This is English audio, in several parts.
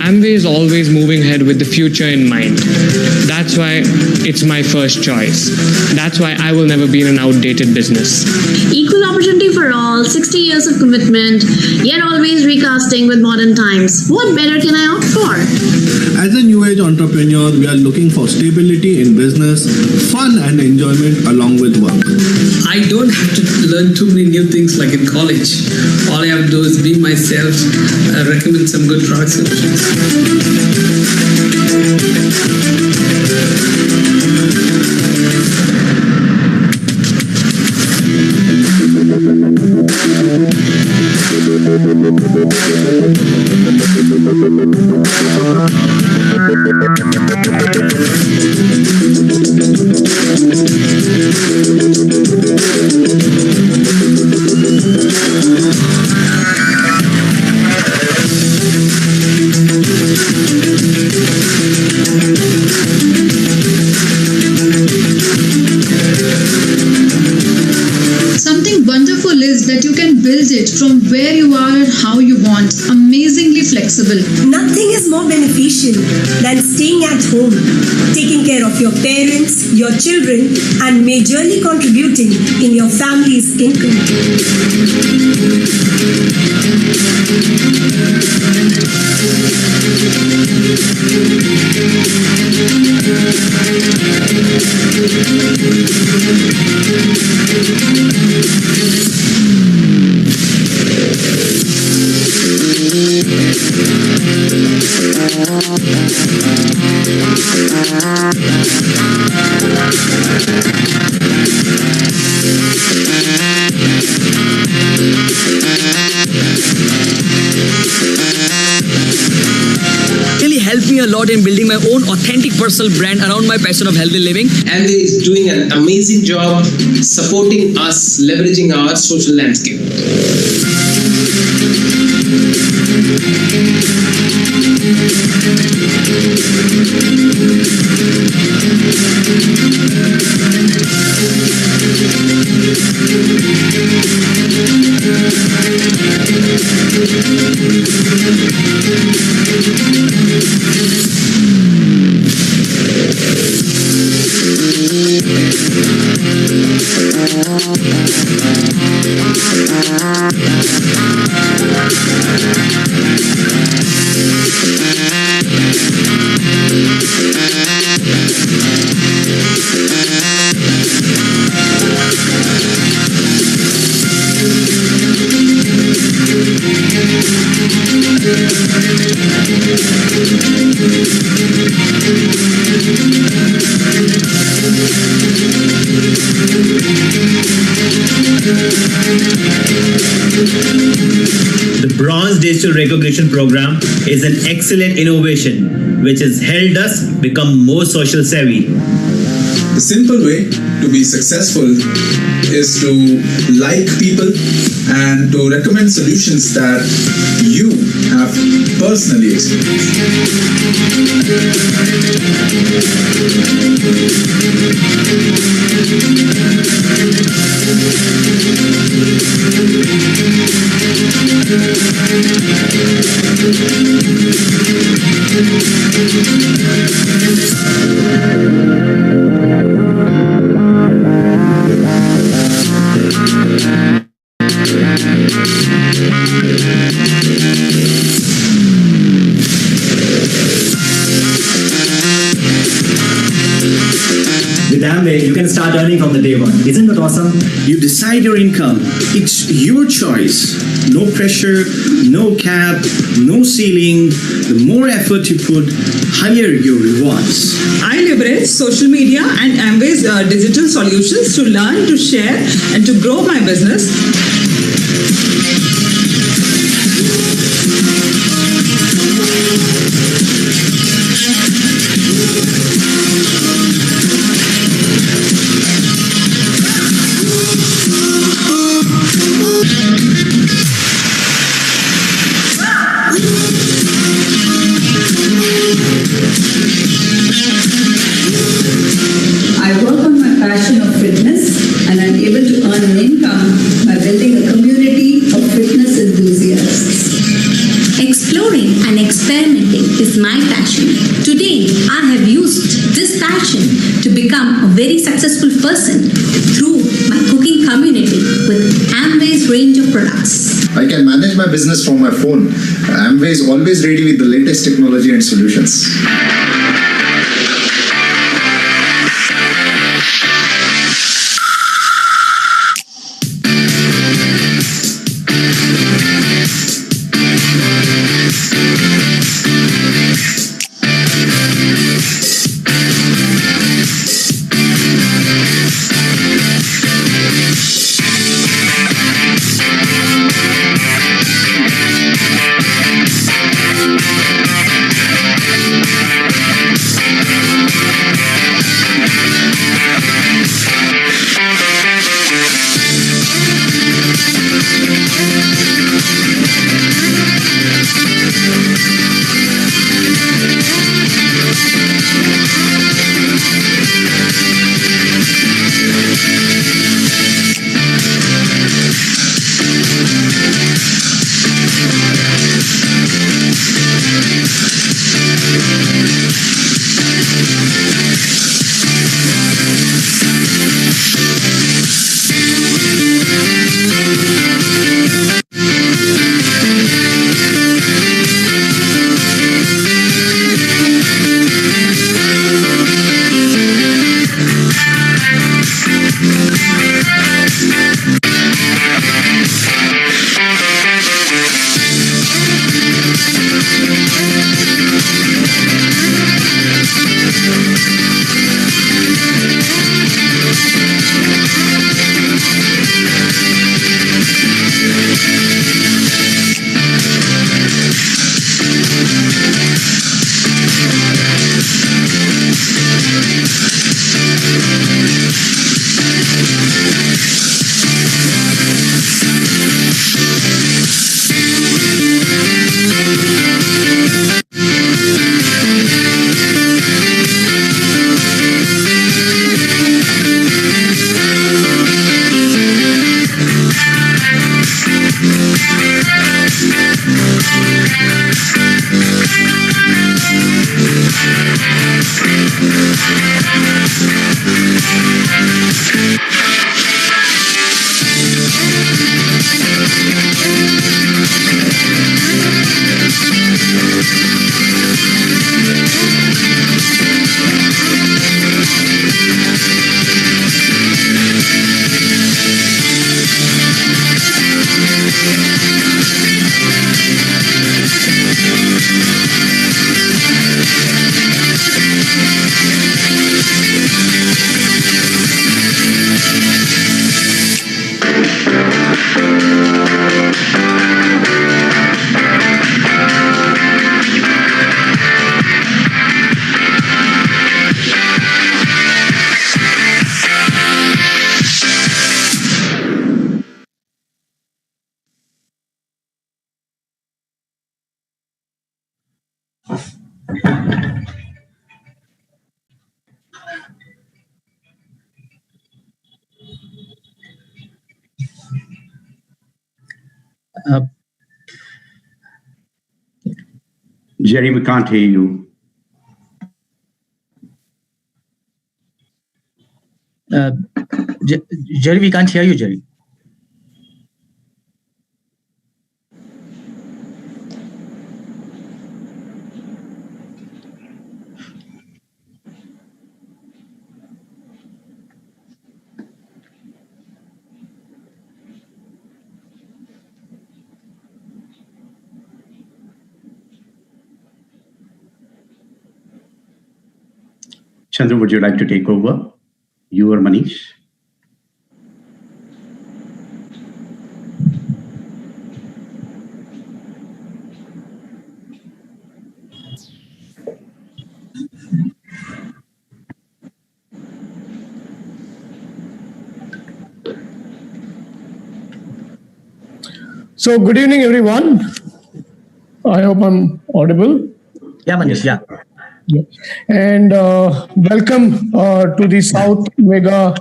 Amway is always moving ahead with the future in mind. That's why it's my first choice. That's why I will never be in an outdated business. Equal opportunity for all, 60 years of commitment, yet always recasting with modern times. What better can I opt for? As a new age entrepreneur, we are looking for stability in business, fun and enjoyment along with work. I don't have to learn too many new things like in college. All I have to do is be myself, recommend some good product solutions. Something wonderful is that you can build it from where you are and how you want. Amazingly flexible. Nothing is more beneficial than staying at home, taking care of your parents, your children, and majorly contributing in your family's income. Really helped me a lot in building my own authentic personal brand around my passion of healthy living. Amway is doing an amazing job supporting us, leveraging our social landscape. The Bronze Digital Recognition Program is an excellent innovation which has helped us become more social savvy. The simple way to be successful is to like people and to recommend solutions that you have personally experienced. With Amway, you can start earning from the day one. Isn't that awesome? You decide your income. It's your choice. No pressure, no cap, no ceiling. The more effort you put, higher your rewards. I leverage social media and Amway's digital solutions to learn, to share, and to grow my business. I work on my passion of fitness an income by building a community of fitness enthusiasts. Exploring and experimenting is my passion. Today, I have used this passion to become a very successful person through my cooking community with Amway's range of products. I can manage my business from my phone. Amway is always ready with the latest technology and solutions. Jerry, we can't hear you. Jerry, we can't hear you, Jerry. Chandra, would you like to take over? You or Manish? So, good evening, everyone. I hope I'm audible. Yeah, Manish, yeah. And welcome to the South Mega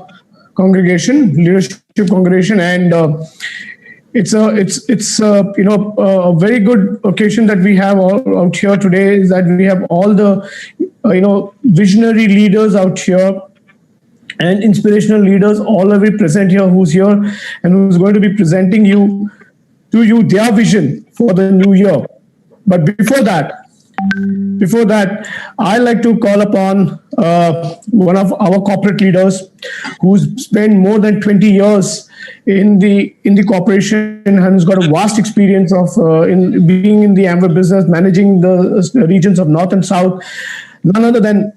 congregation, leadership congregation, and it's a very good occasion that we have all out here today. Is that we have all the visionary leaders out here and inspirational leaders all of it present here, who's here and who's going to be presenting to you their vision for the new year. But before that, I like to call upon one of our corporate leaders who's spent more than 20 years in the corporation and has got a vast experience of in being in the Amway business, managing the regions of North and South. None other than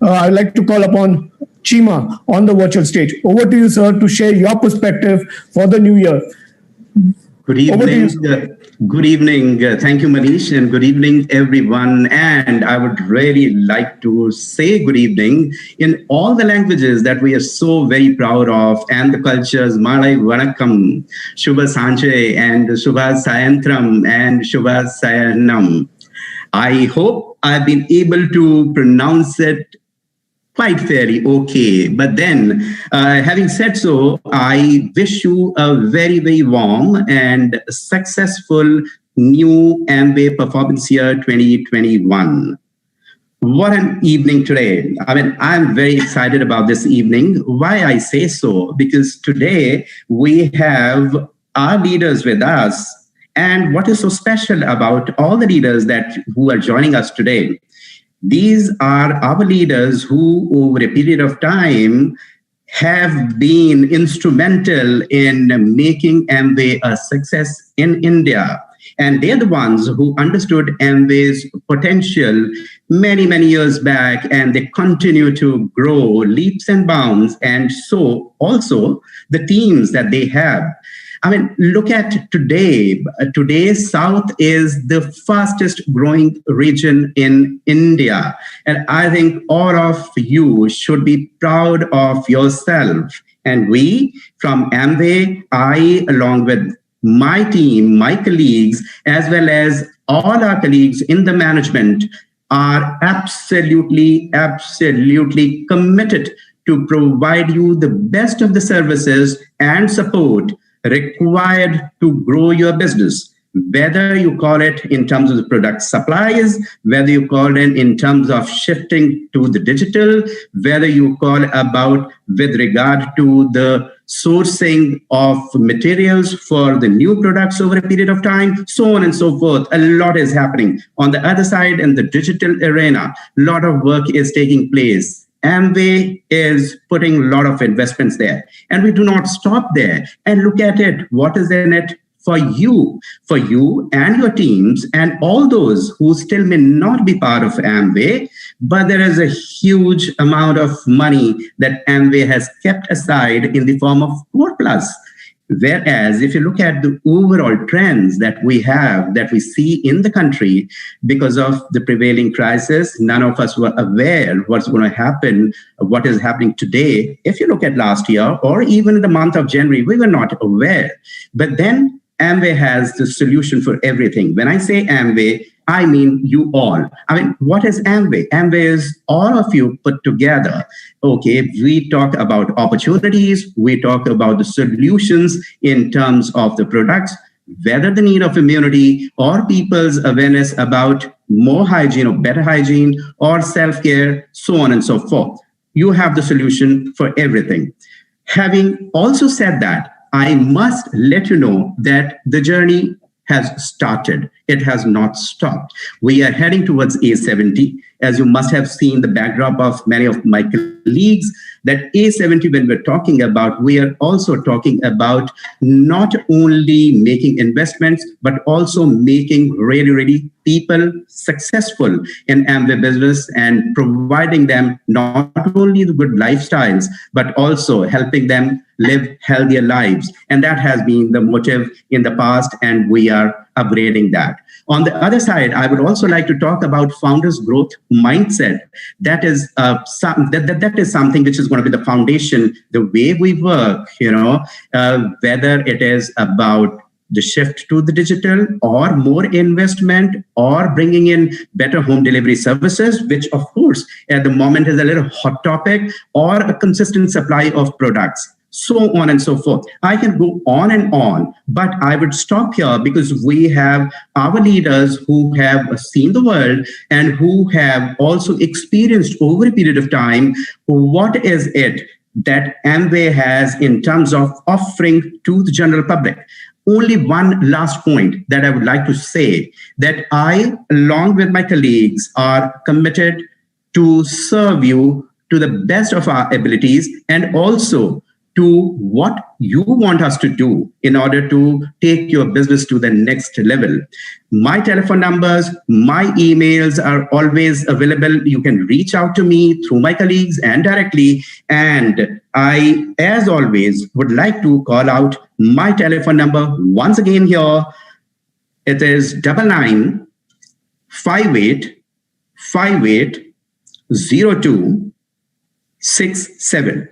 I'd like to call upon Chima on the virtual stage. Over to you, sir, to share your perspective for the new year. Good evening. Good evening. Thank you, Manish, and good evening, everyone. And I would really like to say good evening in all the languages that we are so very proud of, and the cultures, Malay Vanakkam, Shubha Sanjay, and Shubha Sayantram, and Shubha Sayanam. I hope I've been able to pronounce it quite fairly okay. But then, having said so, I wish you a very, very warm and successful new Amway Performance Year 2021. What an evening today. I mean, I'm very excited about this evening. Why I say so? Because today we have our leaders with us. And what is so special about all the leaders who are joining us today? These are our leaders who, over a period of time, have been instrumental in making Amway a success in India. And they're the ones who understood Amway's potential many, many years back, and they continue to grow leaps and bounds. And so also the teams that they have. I mean, look at today. Today, South is the fastest growing region in India. And I think all of you should be proud of yourself. And we from Amway, I, along with my team, my colleagues, as well as all our colleagues in the management, are absolutely committed to provide you the best of the services and support required to grow your business, whether you call it in terms of the product supplies, whether you call it in terms of shifting to the digital, whether you call about with regard to the sourcing of materials for the new products over a period of time, so on and so forth. A lot is happening. On the other side, in the digital arena, a lot of work is taking place. Amway is putting a lot of investments there. And we do not stop there and look at it. What is in it for you and your teams and all those who still may not be part of Amway, but there is a huge amount of money that Amway has kept aside in the form of Core Plus. Whereas if you look at the overall trends that we have, that we see in the country because of the prevailing crisis, none of us were aware what's going to happen, what is happening today. If you look at last year or even in the month of January, we were not aware. But then Amway has the solution for everything. When I say Amway, I mean you all. I mean, what is Amway? Amway is all of you put together. Okay, we talk about opportunities, we talk about the solutions in terms of the products, whether the need of immunity or people's awareness about more hygiene or better hygiene or self-care, so on and so forth. You have the solution for everything. Having also said that, I must let you know that the journey has started. It has not stopped. We are heading towards A70. As you must have seen the backdrop of many of my colleagues, that A70, when we're talking about, we are also talking about not only making investments, but also making really people successful in Amway business and providing them not only the good lifestyles, but also helping them live healthier lives. And that has been the motive in the past, and we are upgrading that. On the other side, I would also like to talk about founders' growth mindset. That is that is something which is going to be the foundation, the way we work, whether it is about the shift to the digital or more investment or bringing in better home delivery services, which of course at the moment is a little hot topic, or a consistent supply of products. so on and so forth. I can go on, but I would stop here because we have our leaders who have seen the world and who have also experienced over a period of time what is it that Amway has in terms of offering to the general public. Only one last point that I would like to say, that I, along with my colleagues, are committed to serve you to the best of our abilities and also to what you want us to do in order to take your business to the next level. My telephone numbers, my emails are always available. You can reach out to me through my colleagues and directly. And I, as always, would like to call out my telephone number once again here. It is 99 58 58 02 67.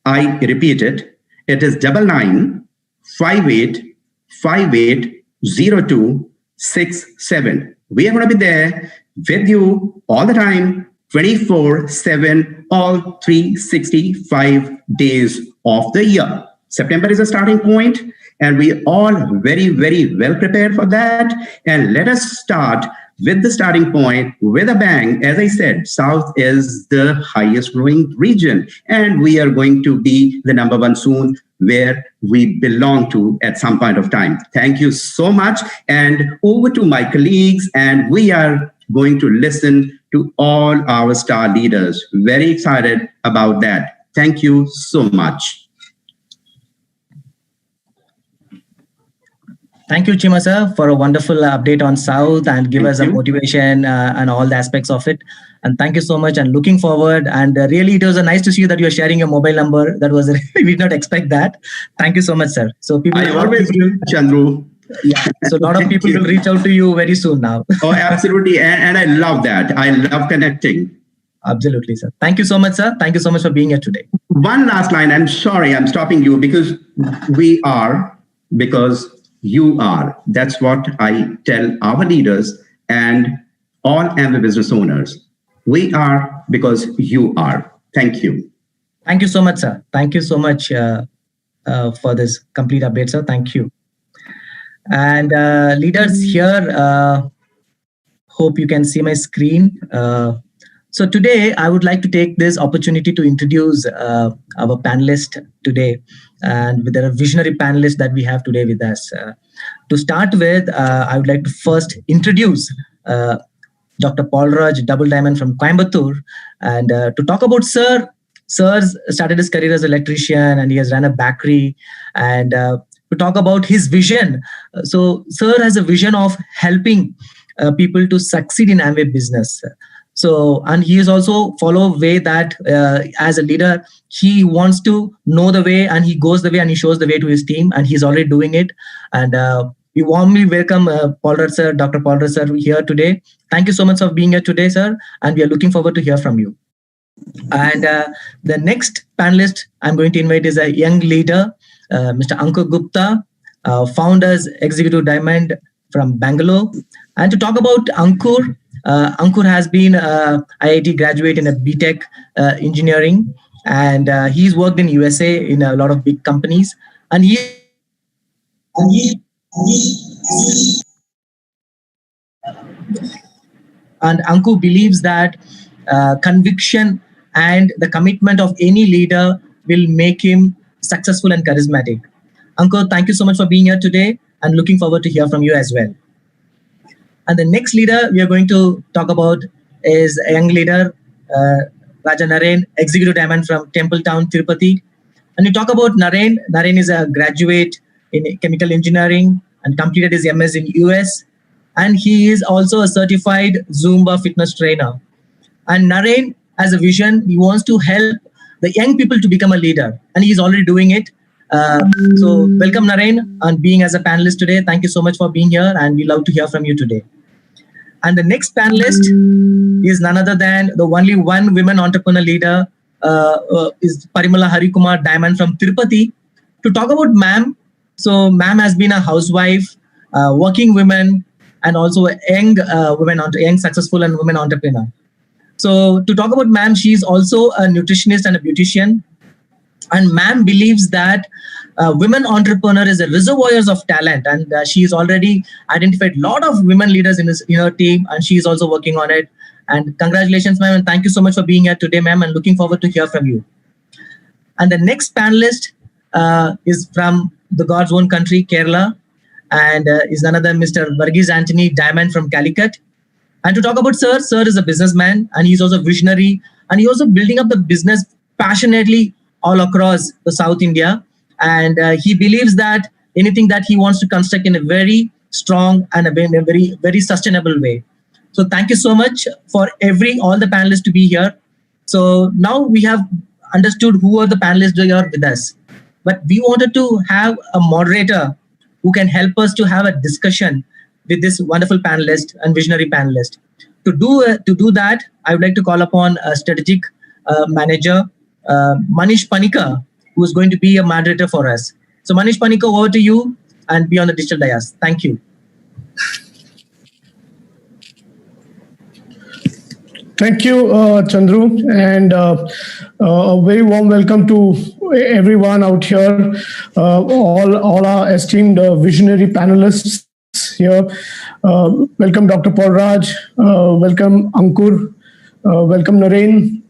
I repeat it. It is 99 58 58 02 67. We are going to be there with you all the time, 24/7, all 365 days of the year. September is a starting point, and we all very, very well prepared for that. And let us start with the starting point with a bang. As I said, South is the highest growing region, and we are going to be the number one soon, where we belong to at some point of time. Thank you so much. And over to my colleagues, and we are going to listen to all our star leaders. Very excited about that. Thank you so much. Thank you, Chima sir, for a wonderful update on South and give us a motivation and all the aspects of it. And thank you so much and looking forward. And really, it was nice to see you that you're sharing your mobile number. That was, we did not expect that. Thank you so much, sir. So people I always do, Chandru. Yeah, so a lot of people will reach out to you very soon now. Oh, absolutely. And I love that. I love connecting. Absolutely, sir. Thank you so much, sir. Thank you so much for being here today. One last line. I'm sorry, I'm stopping you because we are, because you are. That's what I tell our leaders and all Amway business owners. We are because you are. Thank you. Thank you so much, sir. Thank you so much for this complete update, sir. Thank you. And leaders here, hope you can see my screen. So today, I would like to take this opportunity to introduce our panelist today. And there are visionary panelists that we have today with us. To start with, I would like to first introduce Dr. Paul Raj, Double Diamond from Coimbatore. And to talk about Sir, Sir's started his career as an electrician and he has run a bakery. And to talk about his vision. So Sir has a vision of helping people to succeed in Amway business. So, and he is also follow way that as a leader, he wants to know the way and he goes the way and he shows the way to his team and he's already doing it. And we warmly welcome Paul Raj sir, Dr. Paul Raj sir here today. Thank you so much for being here today, sir. And we are looking forward to hear from you. And the next panelist I'm going to invite is a young leader, Mr. Ankur Gupta, founders Executive Diamond from Bangalore. And to talk about Ankur, Ankur has been IIT graduate in a BTech engineering, and he's worked in USA in a lot of big companies. And Ankur believes that conviction and the commitment of any leader will make him successful and charismatic. Ankur, thank you so much for being here today and looking forward to hear from you as well. And the next leader we are going to talk about is a young leader, Raja Naren, Executive Diamond from Templetown, Tirupati. And you talk about Naren. Naren is a graduate in chemical engineering and completed his MS in US. And he is also a certified Zumba fitness trainer. And Naren has a vision. He wants to help the young people to become a leader. And he's already doing it. So welcome Naren and being as a panelist today. Thank you so much for being here and we love to hear from you today. And the next panelist is none other than the only one women entrepreneur leader is Parimala Harikumar Diamond from Tirupati. To talk about ma'am, so ma'am has been a housewife, working woman and also a young young successful and women entrepreneur. So to talk about ma'am, she's also a nutritionist and a beautician. And ma'am believes that women entrepreneur is a reservoirs of talent, and she has already identified a lot of women leaders in her team, and she is also working on it. And congratulations, ma'am, and thank you so much for being here today, ma'am, and looking forward to hear from you. And the next panelist is from the God's own country, Kerala, and is none other than Mr. Varghese Anthony Diamond from Calicut. And to talk about Sir is a businessman, and he's also visionary, and he's also building up the business passionately all across the South India. And he believes that anything that he wants to construct in a very strong and a very, very sustainable way. So thank you so much for all the panelists to be here. So now we have understood who are the panelists who are with us. But we wanted to have a moderator who can help us to have a discussion with this wonderful panelist and visionary panelist. To do that, I would like to call upon a strategic manager, Manish Panika, who is going to be a moderator for us. So Manish Panika, over to you and be on the digital dais. Thank you. Thank you, Chandru, and a very warm welcome to everyone out here, all our esteemed visionary panelists here. Welcome, Dr. Paul Raj. Welcome, Ankur. Welcome, Naren.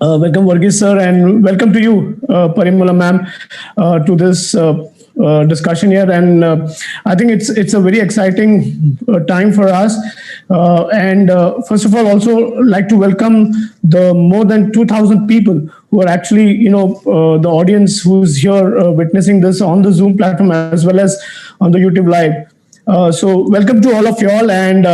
Welcome, Varghese sir, and welcome to you, Parimala ma'am, to this discussion here. And I think it's a very exciting time for us. And first of all, also like to welcome the more than 2,000 people who are actually, the audience who's here witnessing this on the Zoom platform as well as on the YouTube Live. So welcome to all of you all. And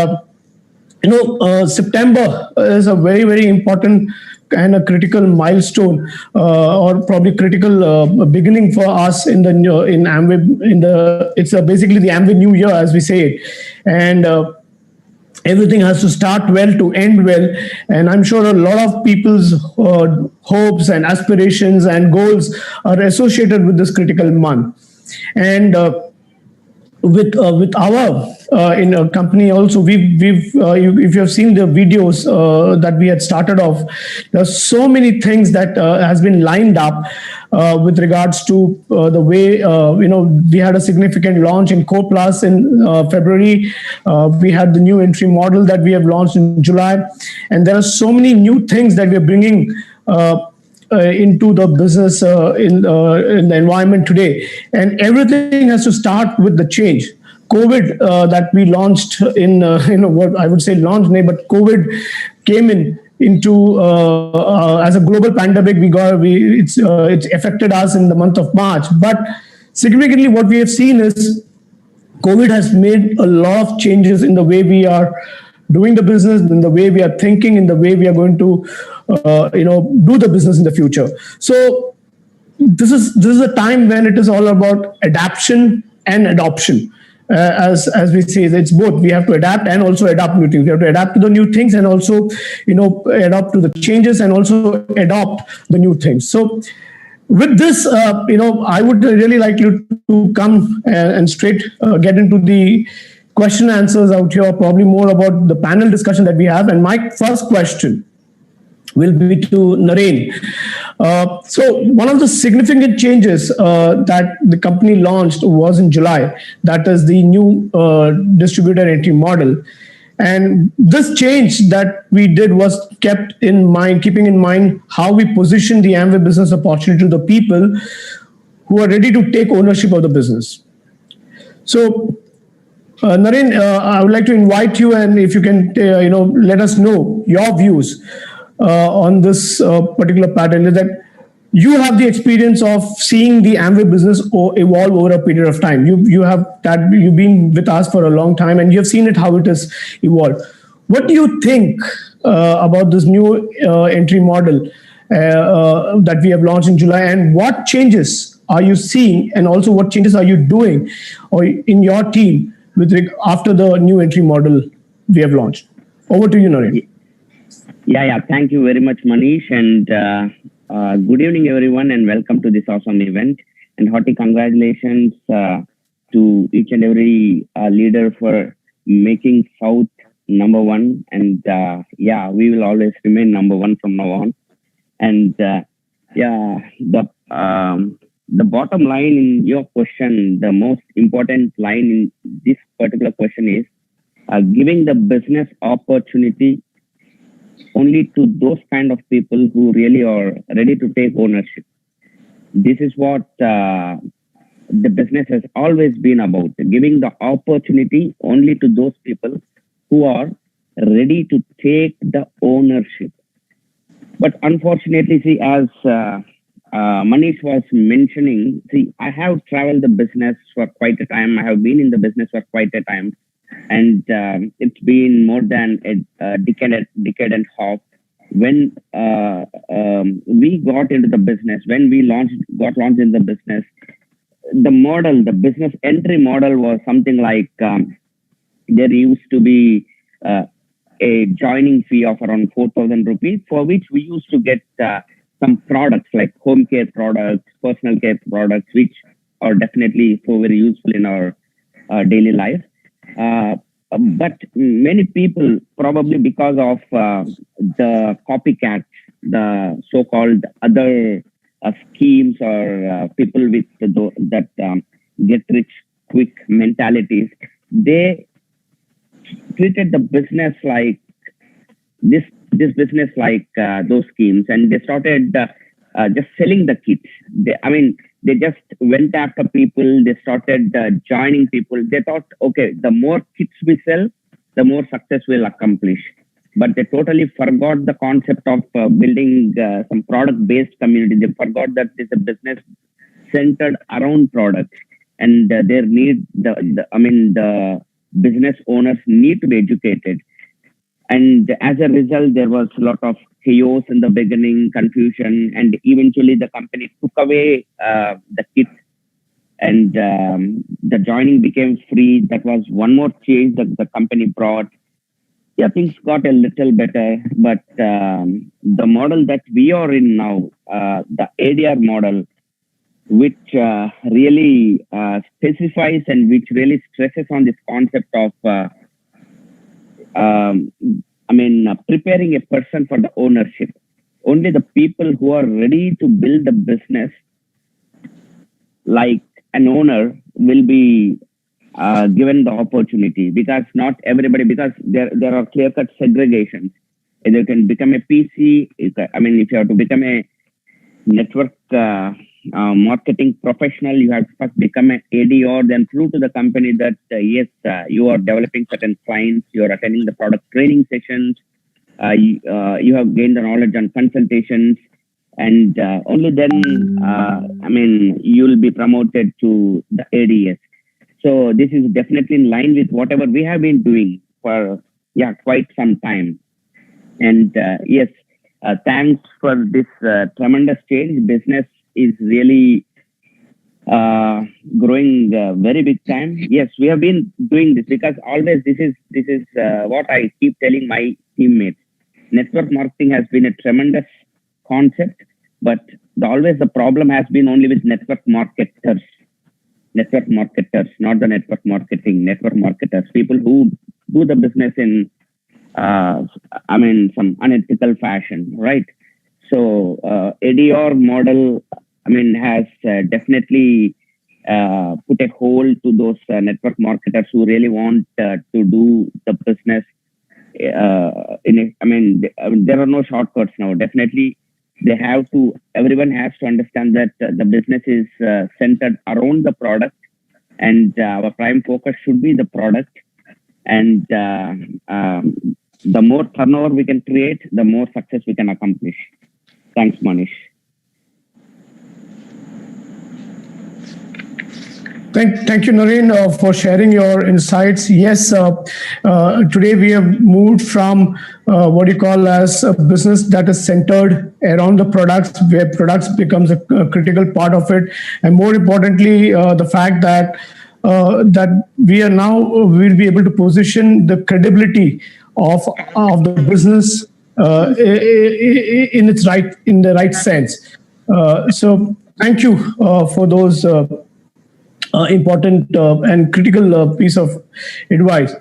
September is a very, very important and a critical milestone, or probably critical beginning for us in Amway. It's basically the Amway New Year, as we say it, and everything has to start well to end well. And I'm sure a lot of people's hopes and aspirations and goals are associated with this critical month. And with our in a company also, if you have seen the videos that we had started off, there are so many things that has been lined up with regards to the way we had a significant launch in Core Plus in February. We had the new entry model that we have launched in July, and there are so many new things that we are bringing into the business in the environment today. And everything has to start with the change. COVID that we launched in what I would say launched, but COVID came into as a global pandemic. It's affected us in the month of March. But significantly, what we have seen is COVID has made a lot of changes in the way we are doing the business, in the way we are thinking, in the way we are going to do the business in the future. So this is a time when it is all about adaptation and adoption. As we say, it's both. We have to adapt and also adopt new things. We have to adapt to the new things and also adapt to the changes and also adopt the new things. So with this, I would really like you to come and straight get into the question and answers out here, probably more about the panel discussion that we have. And my first question will be to Naren. So one of the significant changes that the company launched was in July. That is the new distributor entry model. And this change that we did was keeping in mind how we position the Amway business opportunity to the people who are ready to take ownership of the business. So Naren, I would like to invite you, and if you can, let us know your views on this particular pattern. Is that you have the experience of seeing the Amway business evolve over a period of time. You've been with us for a long time, and you have seen how it has evolved. What do you think about this new entry model that we have launched in July, and what changes are you seeing, and also what changes are you doing or in your team after the new entry model we have launched? Over to you, Naren. Yeah. Thank you very much, Manish, and good evening, everyone, and welcome to this awesome event. And hearty congratulations to each and every leader for making South number one. And we will always remain number one from now on. And the the bottom line in your question, the most important line in this particular question is giving the business opportunity only to those kind of people who really are ready to take ownership. This is what the business has always been about, giving the opportunity only to those people who are ready to take the ownership. But unfortunately, see, as Manish was mentioning, see, I have traveled the business for quite a time. I have been in the business for quite a time. And it's been more than a decade and a half. When we got into the business, when we got launched in the business, the model, the business entry model was something like there used to be a joining fee of around 4,000 rupees, for which we used to get some products like home care products, personal care products, which are definitely so very useful in our daily life. But many people, probably because of the copycat, the so-called other schemes or people with that get rich quick mentalities, they treated the business like this business like those schemes, and they started just selling the kits. They just went after people. They started joining people. They thought, okay, the more kits we sell, the more success we'll accomplish. But they totally forgot the concept of building some product-based community. They forgot that it's a business centered around products, and there need the business owners need to be educated. And as a result, there was a lot of chaos in the beginning, confusion, and eventually the company took away the kit, and the joining became free. That was one more change that the company brought. Yeah, things got a little better, but the model that we are in now, the ADR model, which really specifies and which really stresses on this concept of preparing a person for the ownership. Only the people who are ready to build the business like an owner will be given the opportunity, because not everybody, because there are clear-cut segregations. Either you can become a PC, if you have to become a network marketing professional, you have to first become an ADR, then prove to the company that yes, you are developing certain clients, you are attending the product training sessions, you have gained the knowledge on consultations, and only then you'll be promoted to the ADS. So this is definitely in line with whatever we have been doing for quite some time. And yes, thanks for this tremendous change. Business is really growing very big time. Yes, we have been doing this because always this is what I keep telling my teammates. Network marketing has been a tremendous concept, but always the problem has been only with network marketers, not the network marketing. Network marketers, people who do the business in some unethical fashion, right? So ADR model, has definitely put a hold to those network marketers who really want to do the business. There are no shortcuts now. Definitely, everyone has to understand that the business is centered around the product, and our prime focus should be the product. And the more turnover we can create, the more success we can accomplish. Thanks, Manish. Thank you, Naren, for sharing your insights. Yes, today we have moved from what you call as a business that is centered around the products, where products becomes a critical part of it, and more importantly, the fact that we'll be able to position the credibility of the business in the right sense. So thank you for those important and critical piece of advice.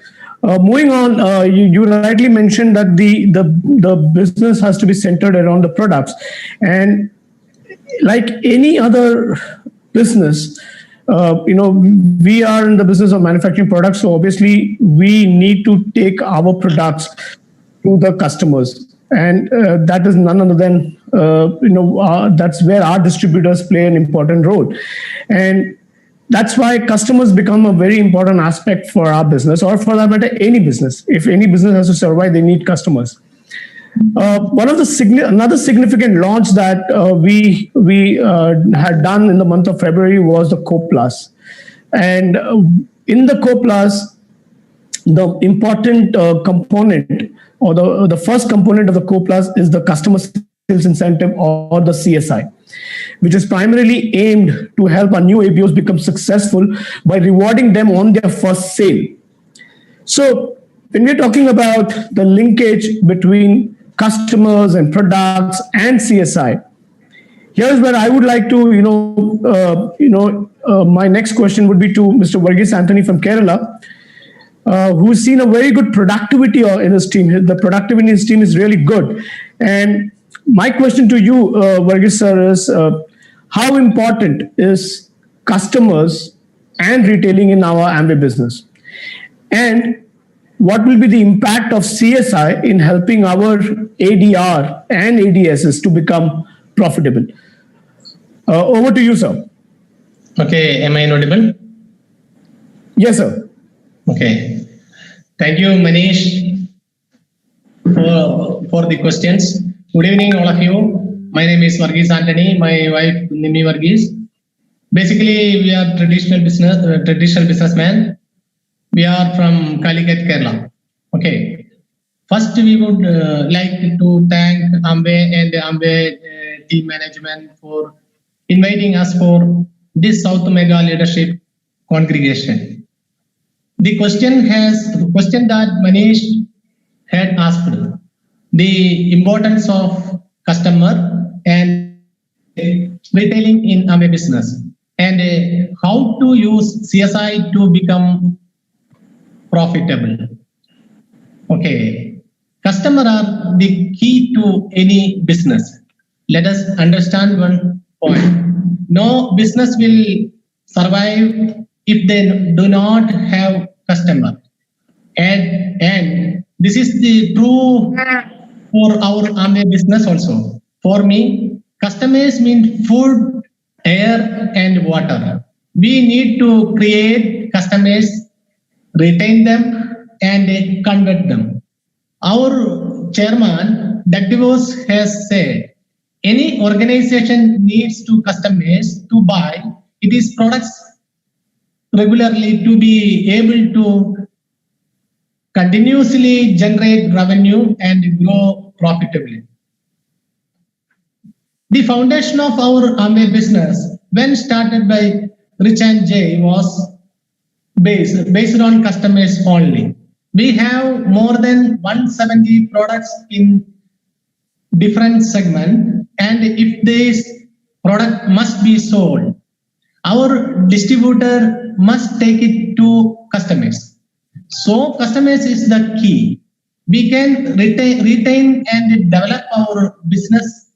Moving on, you rightly mentioned that the business has to be centered around the products, and like any other business, we are in the business of manufacturing products. So obviously, we need to take our products to the customers, and that is none other than that's where our distributors play an important role, and that's why customers become a very important aspect for our business, or for that matter, any business. If any business has to survive, they need customers. One of the another significant launch that we had done in the month of February was the Co Plus, and in the Co Plus, the important component, or the first component of the Co Plus, is the customer sales incentive, or the CSI, which is primarily aimed to help our new ABOs become successful by rewarding them on their first sale. So when we're talking about the linkage between customers and products and CSI, here's where I would like to, my next question would be to Mr. Varghese Anthony from Kerala, who's seen a very good productivity in his team. The productivity in his team is really good. And my question to you, Varghese sir, is how important is customers and retailing in our Amway business? And what will be the impact of CSI in helping our ADR and ADSs to become profitable? Over to you, sir. Okay, am I audible? Yes, sir. Okay. Thank you, Manish, for the questions. Good evening, all of you. My name is Varghese Anthony. My wife, Nimi Varghese. Basically, we are traditional businessman. We are from Calicut, Kerala. Okay. First, we would like to thank Amway and the Amway team management for inviting us for this South Mega Leadership Congregation. The question that Manish had asked, the importance of customer and retailing in Amway business, and how to use CSI to become profitable. Okay, customer are the key to any business. Let us understand one point. No business will survive if they do not have customer. And this is the true for our Amway business also. For me, customers mean food, air, and water. We need to create customers, retain them, and convert them. Our chairman, Dagdivos, has said, any organization needs to customers to buy its products regularly to be able to continuously generate revenue and grow profitably. The foundation of our Amway business, when started by Rich and Jay, was based on customers only. We have more than 170 products in different segments, and if this product must be sold, our distributor must take it to customers. So customers is the key. We can retain and develop our business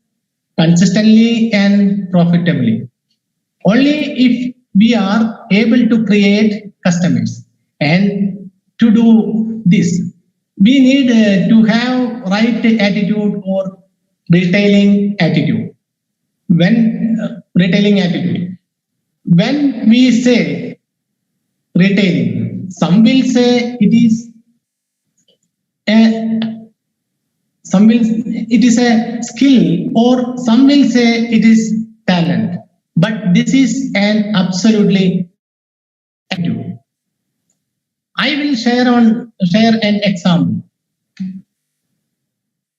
consistently and profitably only if we are able to create customers. And to do this, we need to have right attitude or retailing attitude. When we say retailing, some will say it is a skill, or some will say it is talent. But this is an absolutely attitude. I will share an example.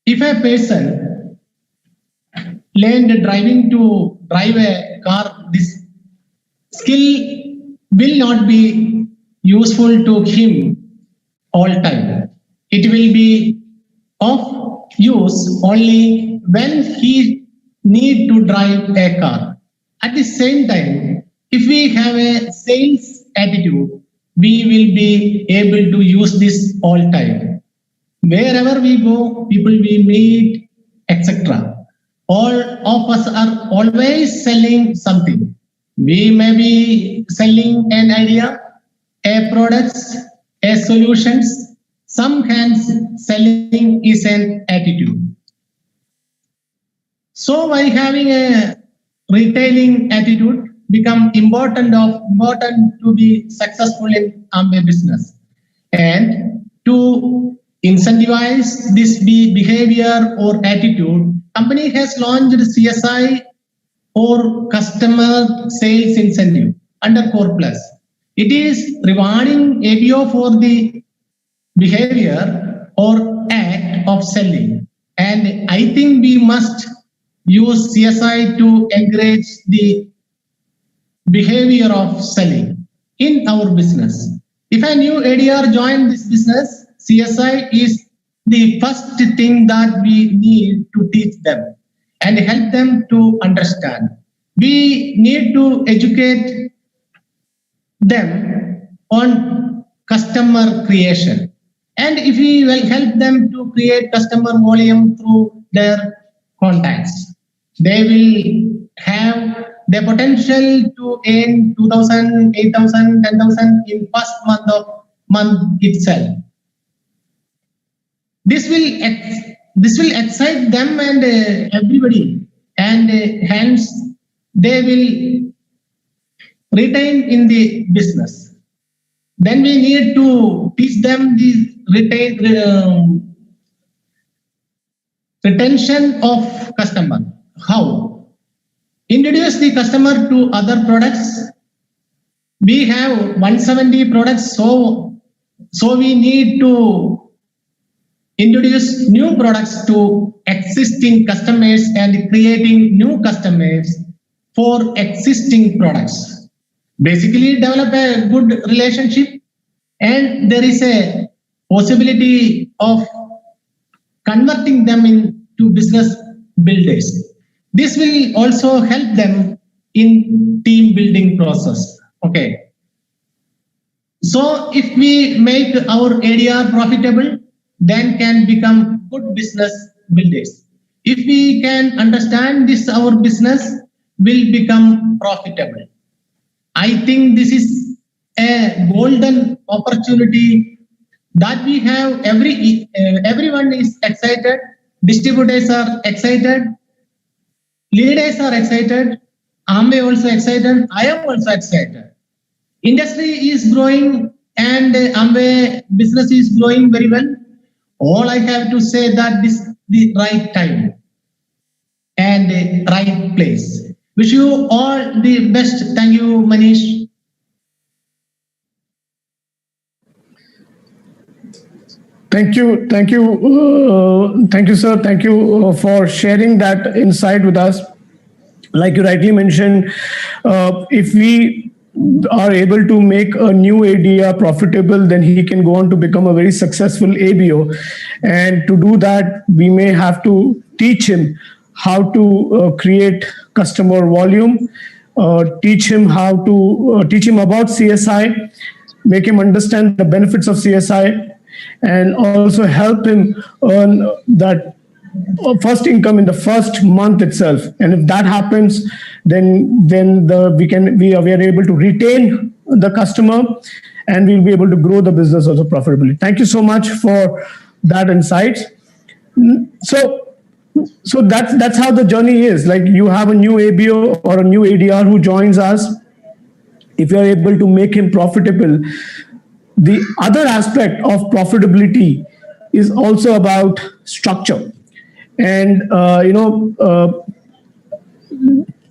If a person learned driving to drive a car, this skill will not be useful to him all time. It will be of use only when he need to drive a car. At the same time, if we have a sales attitude, we will be able to use this all time. Wherever we go, people we meet, etc. All of us are always selling something. We may be selling an idea, a products, a solutions. Some hands selling is an attitude. So by having a retailing attitude become important to be successful in Amway business. And to incentivize this behavior or attitude, company has launched CSI or customer sales incentive under Core Plus. It is rewarding ABO for the behavior or act of selling. And I think we must use CSI to encourage the behavior of selling in our business. If a new ADR join this business, CSI is the first thing that we need to teach them and help them to understand. We need to educate them on customer creation. And if we will help them to create customer volume through their contacts, they will have the potential to earn 2,000, 8,000, 10,000 in first month itself. This will excite them and everybody, and hence they will retain in the business. Then we need to teach them the retention of customer. How? Introduce the customer to other products. We have 170 products, so we need to introduce new products to existing customers and creating new customers for existing products. Basically, develop a good relationship, and there is a possibility of converting them into business builders. This will also help them in team building process. Okay. So if we make our ADR profitable, then can become good business builders. If we can understand this, our business will become profitable. I think this is a golden opportunity that we have. Everyone is excited. Distributors are excited. Leaders are excited. Amway also excited. I am also excited. Industry is growing and Amway business is growing very well. All I have to say that this is the right time and the right place. Wish you all the best. Thank you, Manish. Thank you, sir. Thank you for sharing that insight with us. Like you rightly mentioned, if we are able to make a new ADR profitable, then he can go on to become a very successful ABO. And to do that, we may have to teach him how to create customer volume, teach him about CSI, make him understand the benefits of CSI, and also help him earn that first income in the first month itself. And if that happens, then we are able to retain the customer, and we'll be able to grow the business also profitably. Thank you so much for that insight. So that's how the journey is. Like, you have a new ABO or a new ADR who joins us. If you are able to make him profitable, the other aspect of profitability is also about structure. And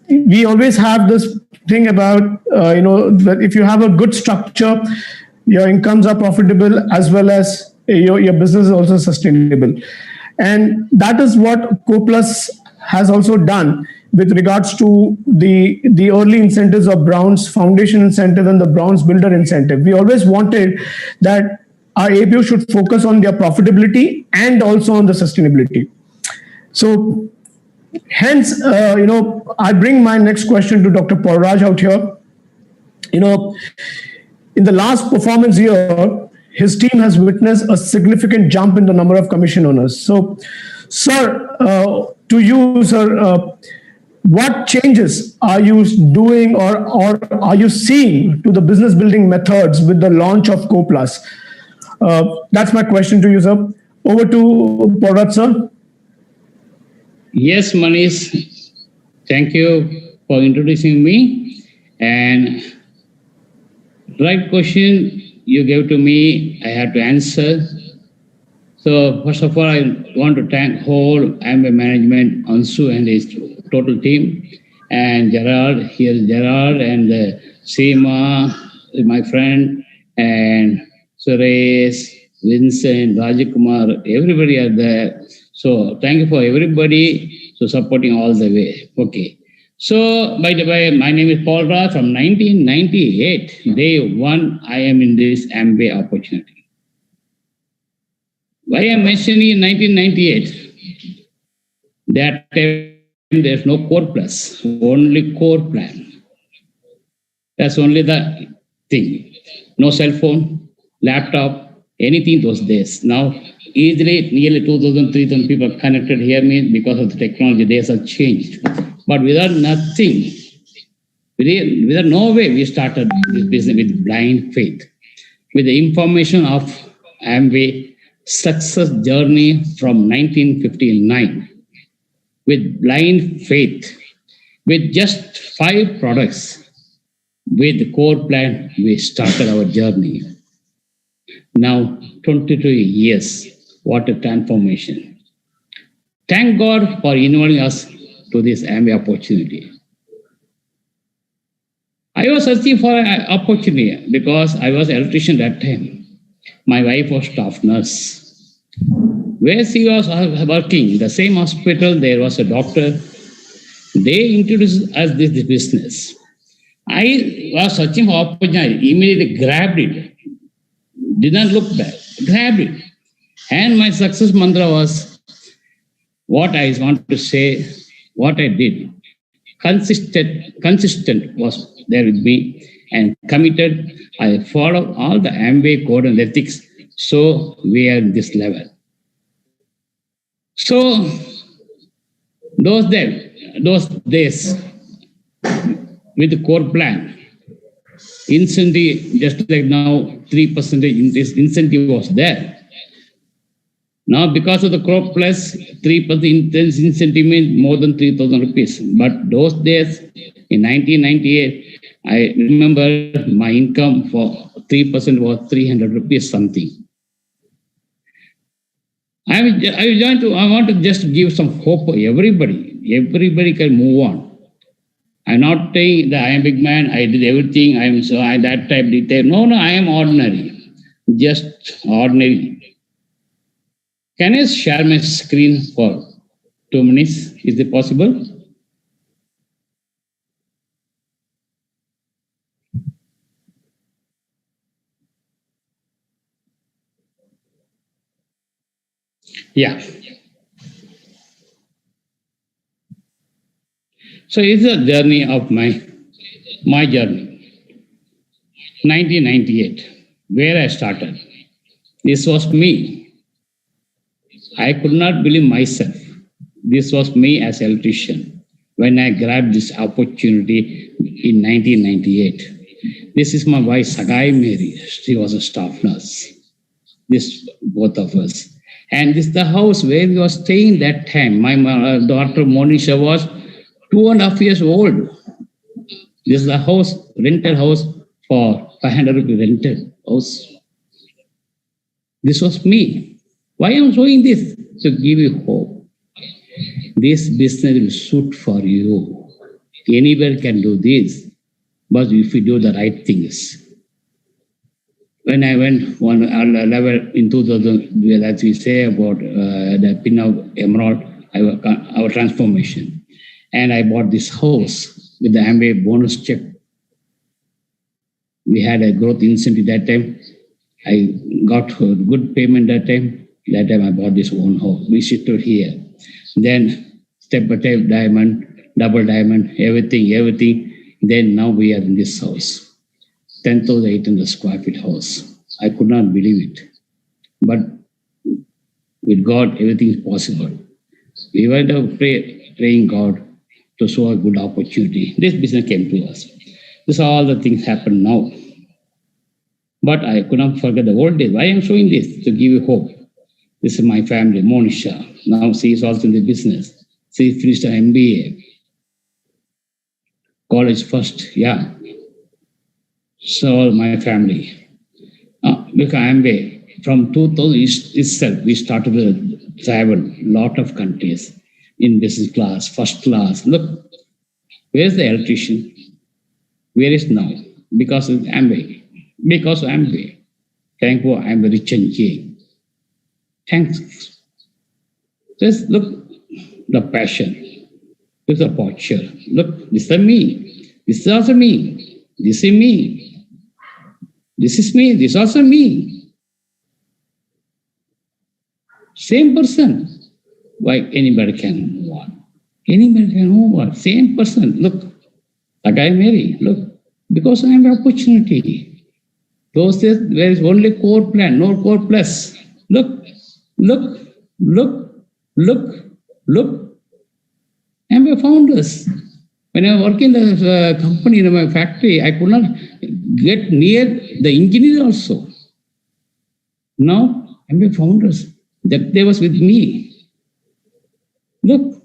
we always have this thing about that if you have a good structure, your incomes are profitable, as well as your business is also sustainable. And that is what CoPlus has also done with regards to the early incentives of Brown's Foundation Incentive and the Brown's Builder Incentive. We always wanted that our ABO should focus on their profitability and also on the sustainability. So hence, I bring my next question to Dr. Pauraj out here. In the last performance year, his team has witnessed a significant jump in the number of commission earners. So Sir, to you, sir, what changes are you doing or are you seeing to the business building methods with the launch of CoPlus? That's my question to you, sir. Over to Porat, sir. Yes, Manish. Thank you for introducing me. And right question you gave to me, I have to answer. So first of all, I want to thank whole Amway management, Ansu and his total team, and Gerard. Here is Gerard and Seema, my friend, and Suresh, Vincent, Rajakumar. Everybody are there. So thank you for everybody so supporting all the way. Okay. So by the way, my name is Paul Raj from 1998. Day one, I am in this Amway opportunity. Why I'm mentioning 1998? That time there's no core plus, only core plan. That's only the thing. No cell phone, laptop, anything those days. Now, easily nearly 2,000, 3,000 people connected here means because of the technology, days have changed. But without nothing, without no way, we started this business with blind faith. With the information of Amway, success journey from 1959 with blind faith, with just 5 products, with the core plan, we started our journey. Now, 22 years, what a transformation. Thank God for inviting us to this Amway opportunity. I was searching for an opportunity because I was an electrician that time. My wife was staff nurse. Where she was working, the same hospital, there was a doctor. They introduced us this business. I was searching for opportunity, immediately grabbed it. Did not look back, grabbed it. And my success mantra was what I want to say, what I did. Consistent was there with me and committed. I follow all the Amway code and ethics, so we are in this level. So those days with the core plan, incentive just like now 3% incentive was there. Now because of the crop plus 3% incentive means more than 3,000 rupees. But those days in 1998, I remember my income for 3% was 300 rupees something. I want to just give some hope for everybody. Everybody can move on. I'm not saying that I am big man, I did everything, I that type detail. No, I am ordinary. Just ordinary. Can I share my screen for 2 minutes? Is it possible? Yeah. So it's a journey of my journey. 1998, where I started. This was me. I could not believe myself. This was me as an electrician when I grabbed this opportunity in 1998. This is my wife, Sagai Mary. She was a staff nurse. This, both of us. And this is the house where we were staying that time. My daughter Monisha was 2.5 years old. This is the house, rented house for 500 rupees rented house. This was me. Why I'm showing this? To give you hope. This business will suit for you. Anybody can do this, but if you do the right things. When I went one level in 2000, as we say about the pin of emerald, our transformation. And I bought this house with the Amway bonus check. We had a growth incentive that time. I got good payment that time. That time I bought this own house. We shifted here. Then step by step, diamond, double diamond, everything. Then now we are in this house. 10,800 square feet house. I could not believe it. But with God, everything is possible. We were praying God to show a good opportunity. This business came to us. This all the things happen now. But I could not forget the old days. Why I am showing this? To give you hope. This is my family, Monisha. Now she is also in the business. She finished her MBA. College first, yeah. So my family. Because Amway, from 2000 itself, we started to travel lot of countries in business class, first class. Look, where's the electrician? Where is now? Because of Amway. Because of Amway. Thank you, I'm rich and king. Thanks. Just look, the passion. Look the posture. Look, this is me. This is also me. This is me. This is me. This is also me. Same person. Why anybody can move on. Anybody can move on. Same person. Look, like I marry. Look, because I have an opportunity. Those days there is only core plan, no core plus. Look, look, look, look, look. I'm a founders. When I work in the company, in my factory, I could not get near the engineer also. Now I'm a founders. That they was with me. Look,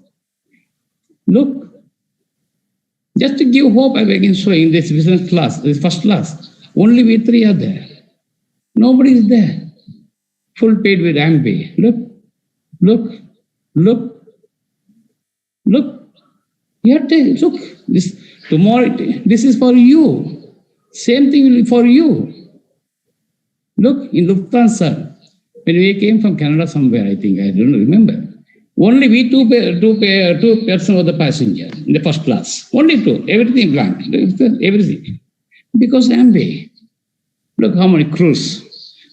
look. Just to give hope, I begin showing this business class, this first class. Only we three are there. Nobody is there. Full paid with Amway. Look, look, look, look. Look, this tomorrow, this is for you. Same thing will be for you. Look, in Lufthansa, when we came from Canada somewhere, I think, I don't remember. Only we two person were the passenger in the first class. Only two. Everything blank. Everything. Because Amway. Look how many crews.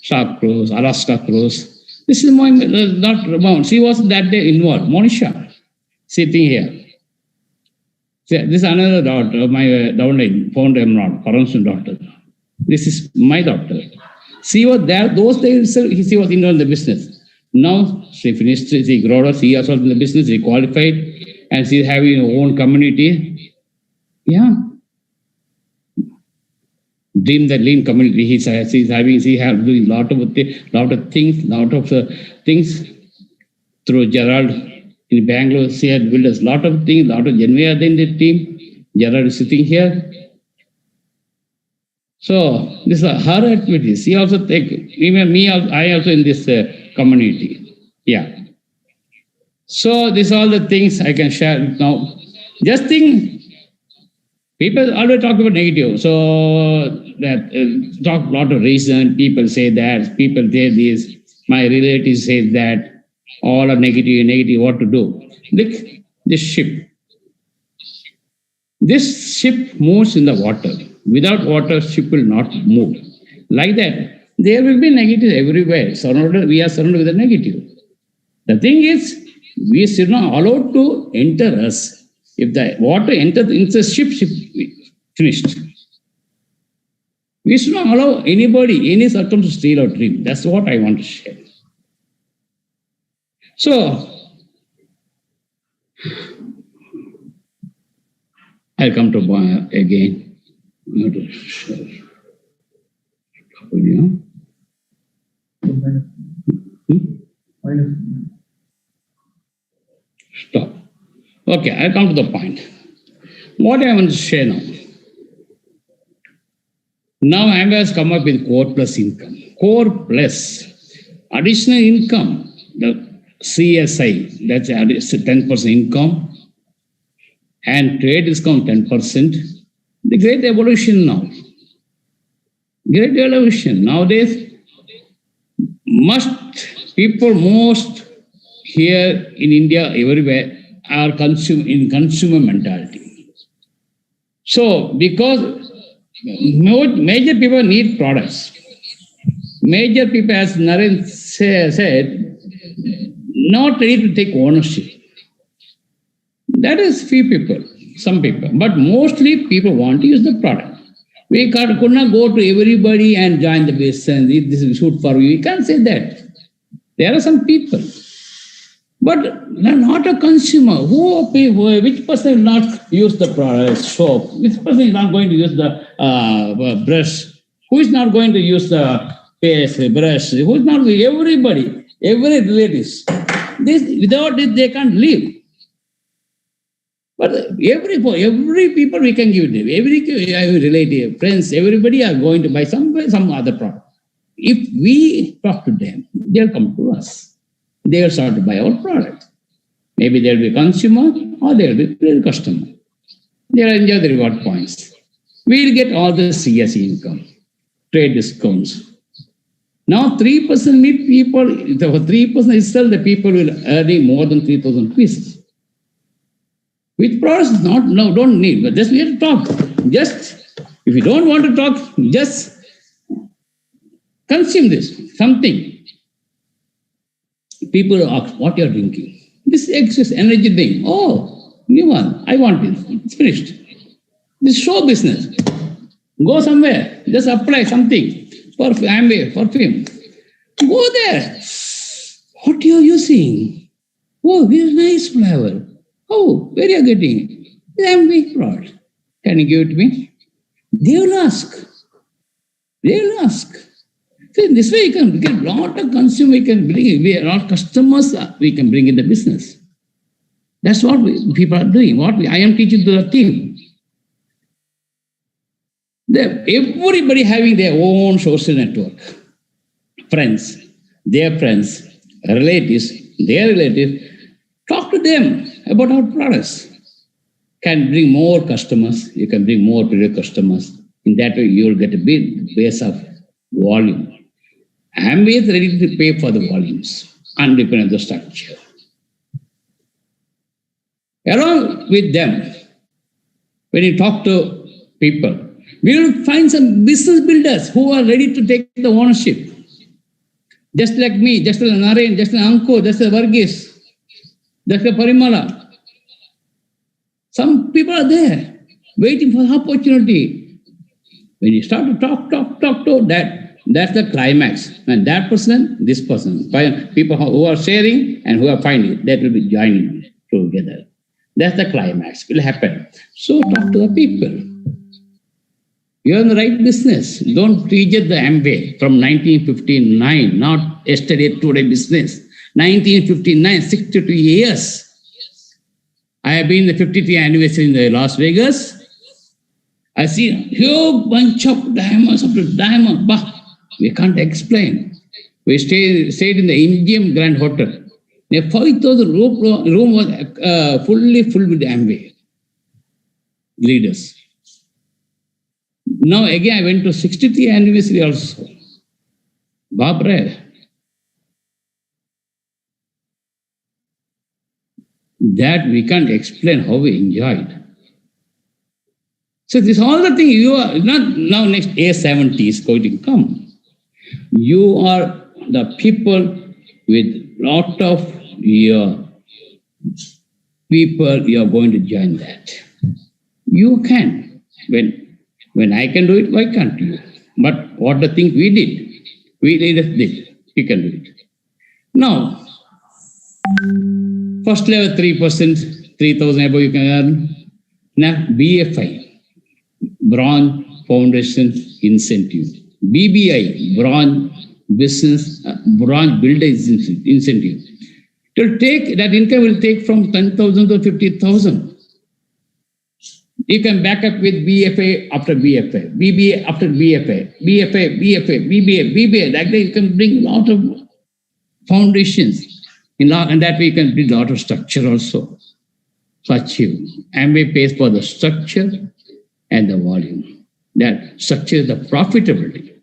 Sharp cruise, Alaska cruise. This is my, not Mount. She was that day involved. Monisha, sitting here. This is another daughter, my downline, found emerald, Paransun daughter. This is my daughter. She was there, those days she was involved in the business. Now she finished, she grew up, she also in the business, she qualified, and she's having her own community. Yeah. Dream the lean community. She's doing lot of things through Gerald in Bangalore. She had built a lot of things, lot of genuine in the team. Gerald is sitting here. So this is her activities. She also take even me. I also in this community. Yeah. So these are all the things I can share now. Just think. People always talk about negative. So that talk a lot of reason. People say that. People say this. My relatives say that. All are negative. What to do? Look, this ship. This ship moves in the water. Without water, ship will not move. Like that, there will be negative everywhere. We are surrounded with the negative. The thing is, we should not allow to enter us. If the water enters into the ship finished. We should not allow anybody, any circumstance to steal our dream. That's what I want to share. So, I'll come to again. Stop. Okay, I'll come to the point. What I want to share now. Now Amway has come up with core plus income. Core plus additional income, the CSI, that's 10% income, and trade discount 10%. The great evolution now. Great evolution. Nowadays, most here in India, everywhere, are in consumer mentality. So, because major people need products. Major people, as Naren said, not ready to take ownership. That is few people, some people. But mostly people want to use the product. We could not go to everybody and join the business. This is shoot for you. You can't say that. There are some people. But they're not a consumer. Which person will not use the product, soap? Which person is not going to use the brush? Who is not going to use the paste, brush? Who is not? Everybody, every relatives. Without it, they can't live. But every people we can give them. Every relative, friends, everybody are going to buy some other product. If we talk to them, they'll come to us. They'll start to buy our product. Maybe they'll be consumer or they'll be customer. They'll enjoy the reward points. We'll get all the CS income, trade discounts. Now 3% meet people, for 3% itself, the people will earning more than 3,000 rupees. Which products don't need, but just we have to talk. Just if you don't want to talk, just consume this, something. People ask, what you're drinking? This excess energy drink. Oh, new one. I want it. It's finished. This show business. Go somewhere. Just apply something. For Amway, perfume. Go there. What you're using? Oh, this nice flavor. Oh, where are you getting? Amway product. Can you give it to me? They will ask. They will ask. See, this way you can get a lot of consumer, we can bring, a lot of customers we can bring in the business. That's what people are doing. I am teaching to the team. Everybody having their own social network. Friends, their friends, relatives, their relatives. Talk to them about our products. Can bring more customers. You can bring more period customers. In that way, you will get a big base of volume. Amway is ready to pay for the volumes, undependent on the structure. Along with them, when you talk to people, we will find some business builders who are ready to take the ownership. Just like me, just like Naren, just like Anko, just like Varghese, just like Parimala. Some people are there, waiting for the opportunity. When you start to talk to that, that's the climax. And that person, this person, people who are sharing and who are finding, that will be joining together. That's the climax. Will happen. So talk to the people. You're in the right business. Don't reject the Amway from 1959, not yesterday, today business. 1959, 62 years. I have been the 50th anniversary in the Las Vegas. I see a huge bunch of diamonds after diamond. Bah, we can't explain. We stayed in the Indian Grand Hotel. The 5,000 room was fully filled with Amway leaders. Now again, I went to 60th anniversary also. Barbara. That we can't explain how we enjoyed. So this all the thing you are not now next A70 is going to come. You are the people with lot of your people you are going to join that. You can. When I can do it, why can't you? But what the thing we did, we did, we can do it. Now, first level 3%, 3,000 above you can earn. Now BFI, Bronze Foundation Incentive. BBI, Bronze Business, Bronze Builder Incentive. That income will take from 10,000 to 50,000. You can back up with BFA after BFA, BBA after BFA, BBA. Like that you can bring a lot of foundations. And that way you can build a lot of structure also to achieve. Amway pays for the structure and the volume. That structure is the profitability.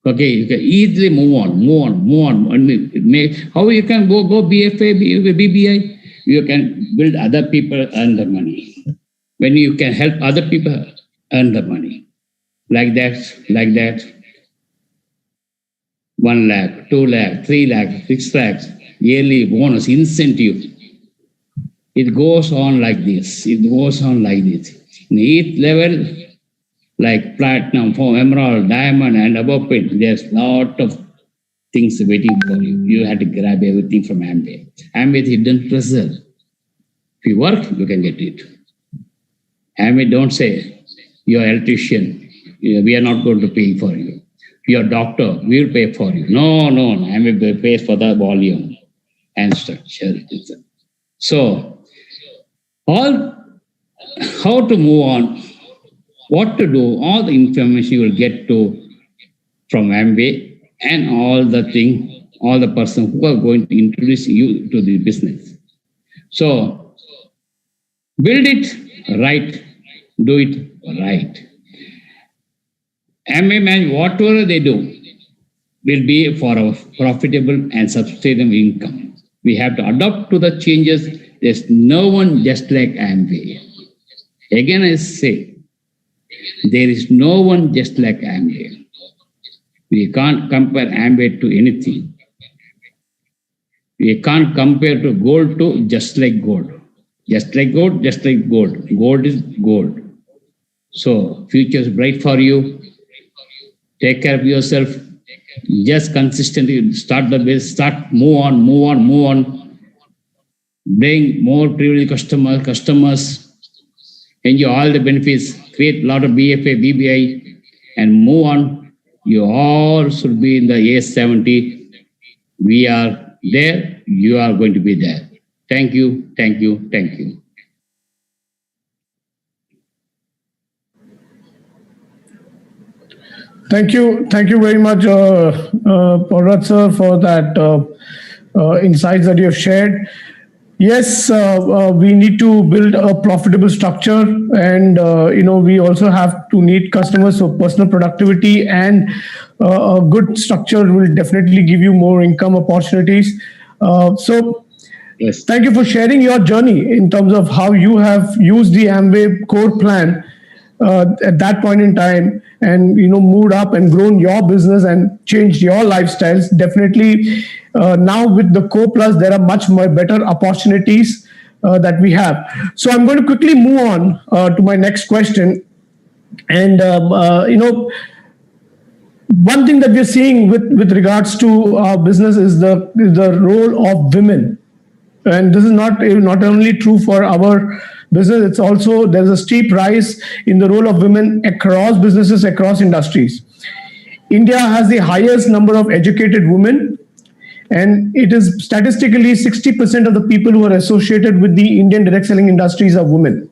Okay, you can easily move on. How you can go BFA, BBI? You can build other people earn the money. When you can help other people earn the money. Like that. 1 lakh, 2 lakh, 3 lakh, 6 lakhs, yearly bonus, incentive. It goes on like this. In each level, like platinum, emerald, diamond, and above it, there's lot of things waiting for you. You had to grab everything from Amway. Amway is hidden treasure. If you work, you can get it. Amway don't say, you're an electrician, we are not going to pay for you. You're a doctor, we'll pay for you. No. Amway pays for the volume and structure. So, how to move on, what to do, all the information you will get from Amway and all the person who are going to introduce you to the business. So, build it right, do it right. Amway man, whatever they do will be for our profitable and sustainable income. We have to adapt to the changes. There's no one just like Amway. Again, I say, there is no one just like Amway. We can't compare Amway to anything. We can't compare to gold to just like gold. Just like gold, just like gold. Gold is gold. So, future is bright for you. Take care of yourself. Just consistently start the business, move on. Bring more privileged customers. Enjoy all the benefits. Create a lot of BFA, BBI, and move on. You all should be in the A70. We are there. You are going to be there. Thank you. Thank you very much, Parvat sir, for that insights that you have shared. Yes, we need to build a profitable structure, and we also have to need customers. So personal productivity and a good structure will definitely give you more income opportunities. Thank you for sharing your journey in terms of how you have used the Amway core plan at that point in time, and moved up and grown your business and changed your lifestyles. Definitely now with the Core Plus, there are much more better opportunities that we have. So I'm going to quickly move on to my next question. And one thing that we're seeing with regards to our business is the role of women. And this is not only true for our business, it's also, there's a steep rise in the role of women across businesses, across industries. India has the highest number of educated women, and it is statistically 60% of the people who are associated with the Indian direct selling industries are women.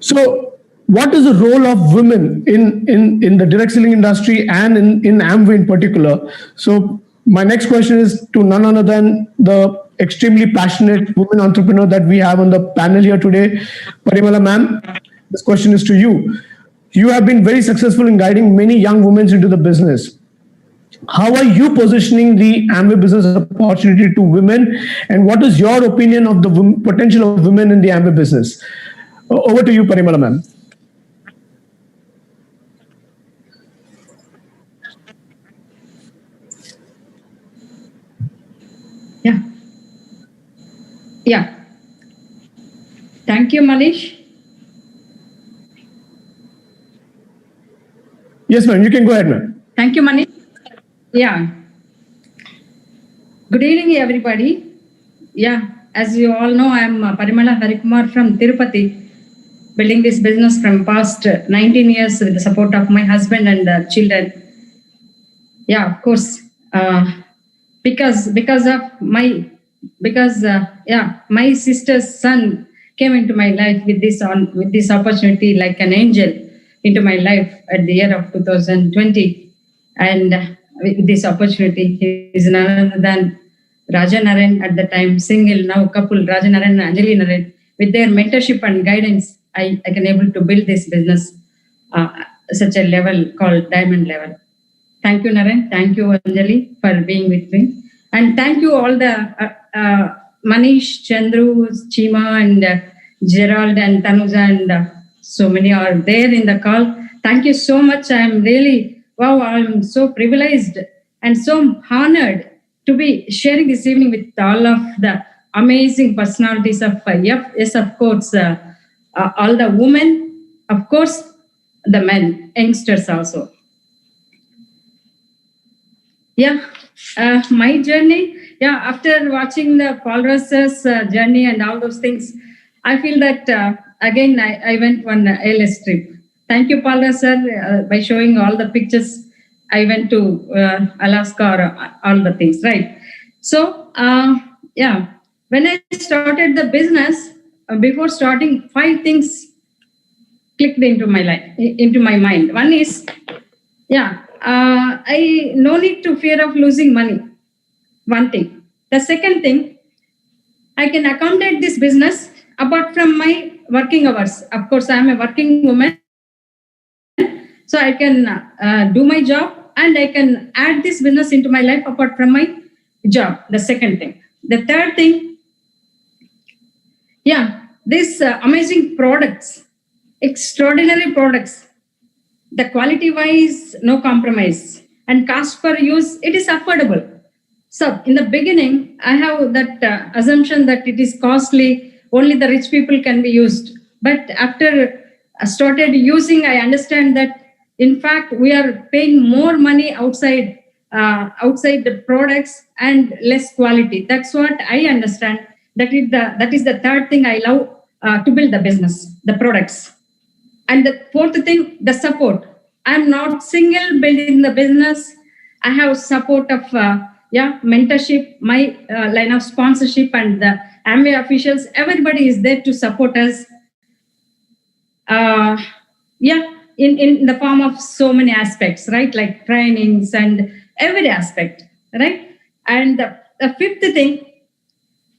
So what is the role of women in the direct selling industry and in Amway in particular? So my next question is to none other than the extremely passionate woman entrepreneur that we have on the panel here today, Parimala ma'am. This question is to you. You have been very successful in guiding many young women into the business. How are you positioning the Amway business opportunity to women, and what is your opinion of the potential of women in the Amway business? Over to you, Parimala ma'am. Yeah. Thank you, Manish. Yes, ma'am. You can go ahead, ma'am. Thank you, Manish. Yeah. Good evening, everybody. Yeah. As you all know, I am Parimala Harikumar from Tirupati, building this business from past 19 years with the support of my husband and children. Yeah, of course. Because my sister's son came into my life with this opportunity like an angel into my life at the year of 2020, and with this opportunity, he is none other than Raja Naren at the time, single, now couple, Raja Naren and Anjali Naren. With their mentorship and guidance, I can able to build this business such a level called diamond level. Thank you, Naren. Thank you, Anjali, for being with me. And thank you all the Manish, Chandru, Chima, and Gerald, and Tanuja, and so many are there in the call. Thank you so much. I'm so privileged and so honored to be sharing this evening with all of the amazing personalities of yes, of course, all the women, of course, the men, youngsters also. My journey. After watching the Paul Russell's journey and all those things, I feel that again I went one ALS trip. Thank you, Paul Russell, by showing all the pictures. I went to Alaska or all the things, right? So when I started the business, before starting, 5 things clicked into my life, into my mind. One is, I no need to fear of losing money. One thing. The second thing, I can accommodate this business apart from my working hours. Of course, I am a working woman, so I can do my job and I can add this business into my life apart from my job. The second thing. The third thing, these amazing products, extraordinary products. The quality wise, no compromise, and cost per use, it is affordable. So in the beginning, I have that assumption that it is costly, only the rich people can be used. But after I started using, I understand that in fact we are paying more money outside the products and less quality. That's what I understand. That is the third thing I love to build the business, the products. And the fourth thing, the support. I'm not single building the business. I have support of mentorship, my line of sponsorship, and the Amway officials. Everybody is there to support us. In the form of so many aspects, right? Like trainings and every aspect, right? And the fifth thing,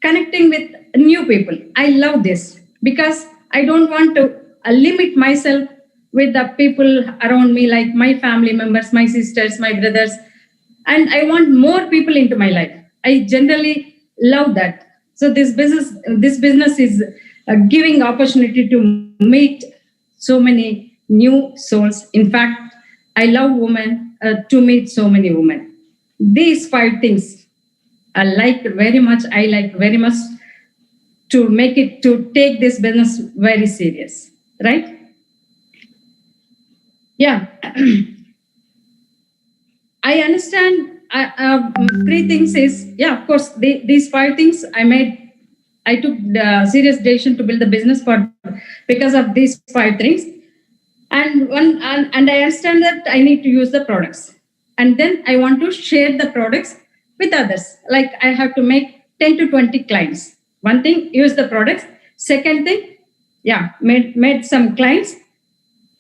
connecting with new people. I love this because I don't want to limit myself with the people around me, like my family members, my sisters, my brothers, and I want more people into my life. I generally love that. So this business is giving opportunity to meet so many new souls. In fact, I love women to meet so many women. These 5 things I like very much to take this business very serious, right? I understand 3 things is, of course, these 5 things I took the serious decision to build the business because of these 5 things. And I understand that I need to use the products. And then I want to share the products with others. Like I have to make 10 to 20 clients. One thing, use the products. Second thing, made some clients.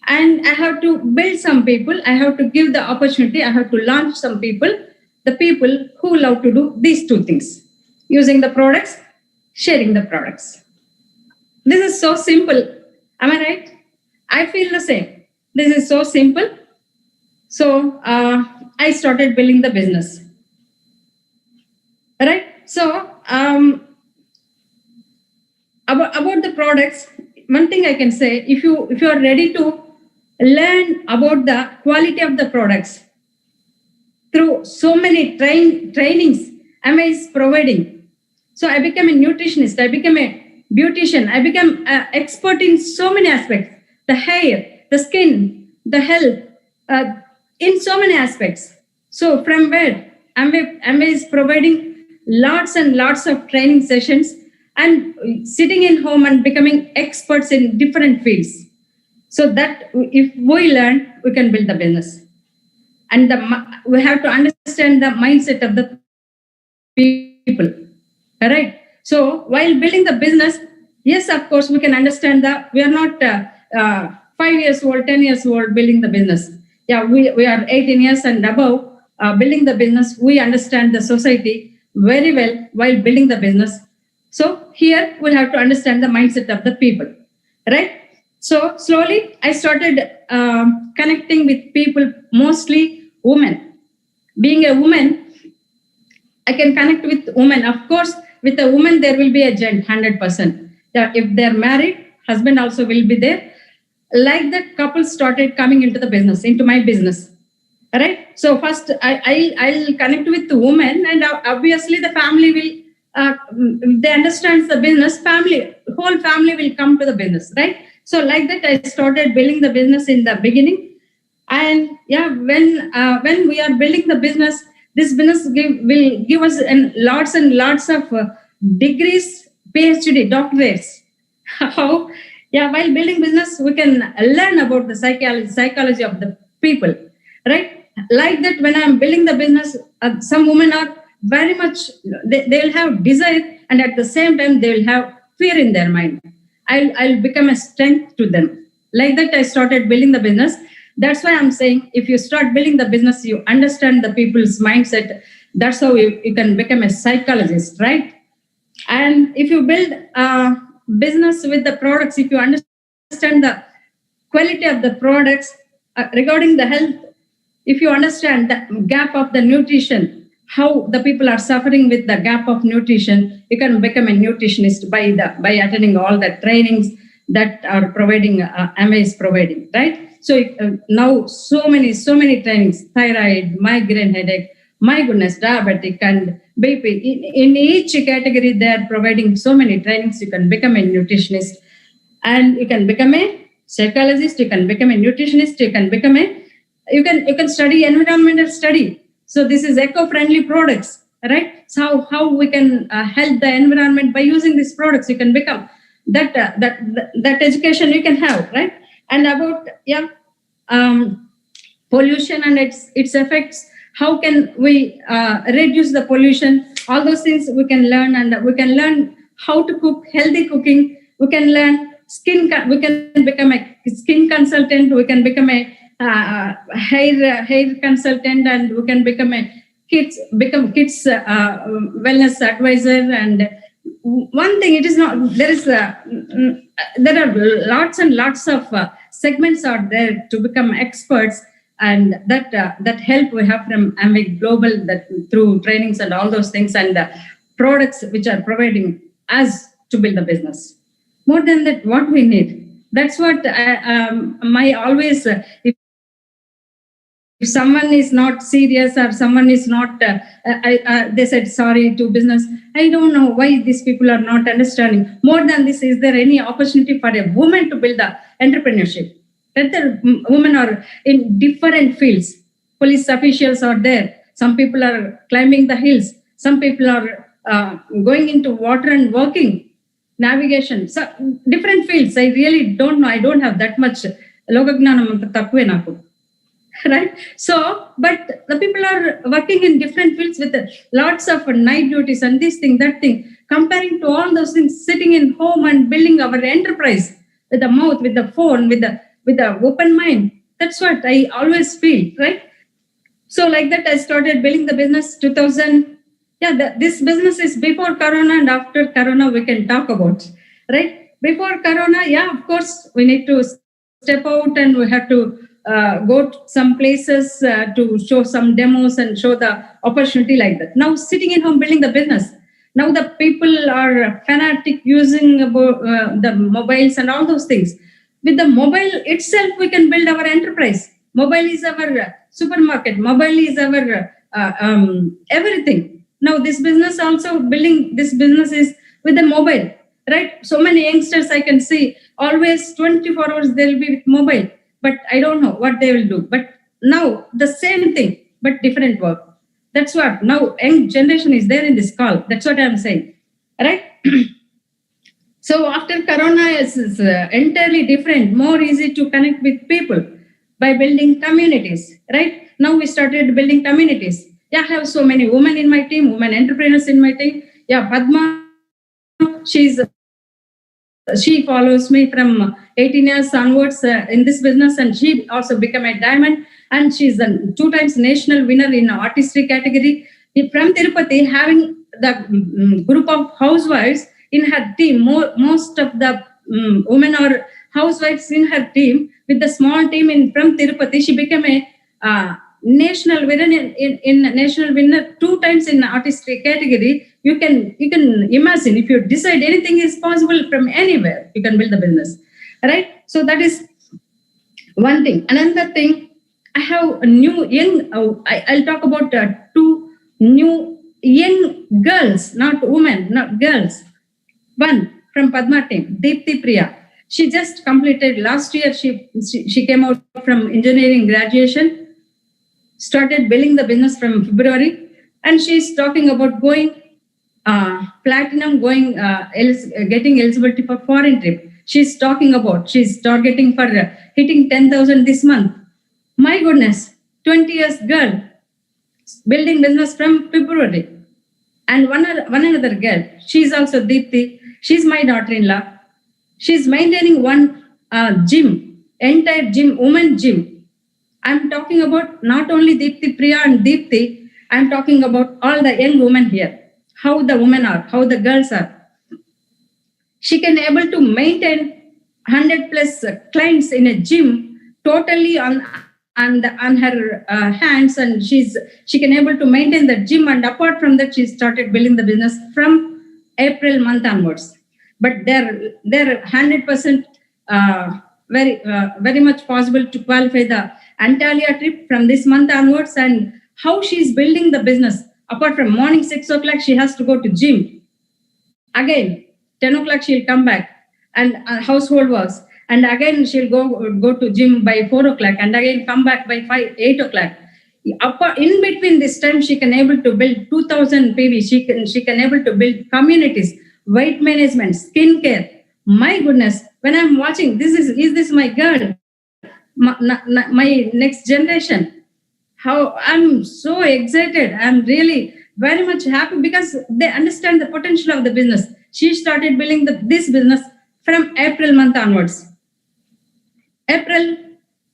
And I have to build some people. I have to give the opportunity. I have to launch some people, the people who love to do these 2 things. Using the products, sharing the products. This is so simple. Am I right? I feel the same. This is so simple. So I started building the business. Right? So about the products, one thing I can say, if you are ready to learn about the quality of the products through so many trainings Amway is providing. So I became a nutritionist, I became a beautician, I became an expert in so many aspects, the hair, the skin, the health, in so many aspects. So from where Amway is providing lots and lots of training sessions and sitting in home and becoming experts in different fields. So that if we learn, we can build the business. And we have to understand the mindset of the people. All right. So while building the business, yes, of course, we can understand that we are not 5 years old, 10 years old building the business. We are 18 years and above building the business. We understand the society very well while building the business. So here we'll have to understand the mindset of the people, right? So slowly I started connecting with people, mostly women. Being a woman, I can connect with women. Of course, with a woman, there will be a gent, 100%. If they're married, husband also will be there. Like that, couples started coming into the business, into my business. Right? So first, I'll connect with the woman, and obviously the family will, they understand the business, whole family will come to the business, right? So like that, I started building the business in the beginning. And when we are building the business, This business will give us lots and lots of degrees, PhD, doctorates. How? Yeah, while building business, we can learn about the psychology of the people, right? Like that, when I'm building the business, some women are very much, they will have desire, and at the same time, they will have fear in their mind. I'll become a strength to them. Like that, I started building the business. That's why I'm saying, if you start building the business, you understand the people's mindset. That's how you can become a psychologist, right? And if you build a business with the products, if you understand the quality of the products regarding the health, if you understand the gap of the nutrition, how the people are suffering with the gap of nutrition, you can become a nutritionist by attending all the trainings that are providing, Amway is providing, right? So now so many trainings, thyroid, migraine headache, my goodness, diabetic and BP. In each category, they are providing so many trainings. You can become a nutritionist, and you can become a psychologist. You can become a nutritionist. You can study environmental study. So this is eco-friendly products, right? So how we can help the environment by using these products. You can become that education you can have, right? And about pollution and its effects. How can we reduce the pollution? All those things we can learn, and we can learn how to cook, healthy cooking. We can learn we can become a skin consultant. We can become a hair consultant, and we can become kids wellness advisor. And one thing, it is not, there are lots and lots of segments out there to become experts, and that help we have from Amway Global, that through trainings and all those things, and products which are providing us to build a business. More than that, what we need. That's what my always. If someone is not serious, or someone is not, they said sorry to business. I don't know why these people are not understanding. More than this, is there any opportunity for a woman to build the entrepreneurship? Whether women are in different fields. Police officials are there. Some people are climbing the hills. Some people are going into water and working, navigation. So different fields. I really don't know. I don't have that much lokagnanam takve naku. Right? So, but the people are working in different fields with lots of night duties and this thing, that thing. Comparing to all those things, sitting in home and building our enterprise with the mouth, with the phone, with the open mind. That's what I always feel, right? So like that, I started building the business 2000. Yeah, this business is before Corona and after Corona we can talk about, right? Before Corona, yeah, of course, we need to step out and we have to go to some places to show some demos and show the opportunity like that. Now sitting in home building the business. Now the people are fanatic using the mobiles and all those things. With the mobile itself, we can build our enterprise. Mobile is our supermarket. Mobile is our everything. Now this business also, building this business is with the mobile, right? So many youngsters I can see, always 24 hours they'll be with mobile. But I don't know what they will do. But now the same thing, but different work. That's what now young generation is there in this call. That's what I'm saying, right? So after Corona, it's entirely different, more easy to connect with people by building communities, right? Now we started building communities. Yeah, I have so many women in my team, women entrepreneurs in my team. Yeah, Padma, she follows me from 18 years onwards in this business, and she also became a diamond, and she's a 2 times national winner in artistry category. From Tirupati, having the group of housewives in her team, most of the women are housewives in her team. With the small team from Tirupati, she became a national winner in national winner 2 times in artistry category. You can imagine, if you decide anything is possible from anywhere, you can build the business, right? So that is one thing. Another thing, I have a new young. I'll talk about 2 new young girls, not women, not girls. One from Padma team, Deepthi Priya. She just completed last year. She came out from engineering graduation. Started building the business from February. and she's talking about going platinum, getting eligibility for foreign trip. She's targeting for hitting 10,000 this month. My goodness, 20 years girl, building business from February. And one another girl, she's also Deepthi. She's my daughter-in-law. She's maintaining one gym, entire gym, women gym. I'm talking about not only Deepthi, Priya and Deepthi, I'm talking about all the young women here. How the women are, how the girls are. She can able to maintain 100 plus clients in a gym totally on her hands, and she can able to maintain the gym, and apart from that she started building the business from April month onwards. But they're 100% very much possible to qualify the Antalya trip from this month onwards. And how she's building the business, apart from morning 6 o'clock she has to go to gym, again 10 o'clock she'll come back and household works, and again she'll go to gym by 4 o'clock and again come back by 8 o'clock. In between this time she can able to build 2000 PV. She can able to build communities, weight management, skincare. My goodness, when I'm watching, is this my girl, my next generation? How I'm so excited. I'm really very much happy because they understand the potential of the business. She started building this business from April month onwards. April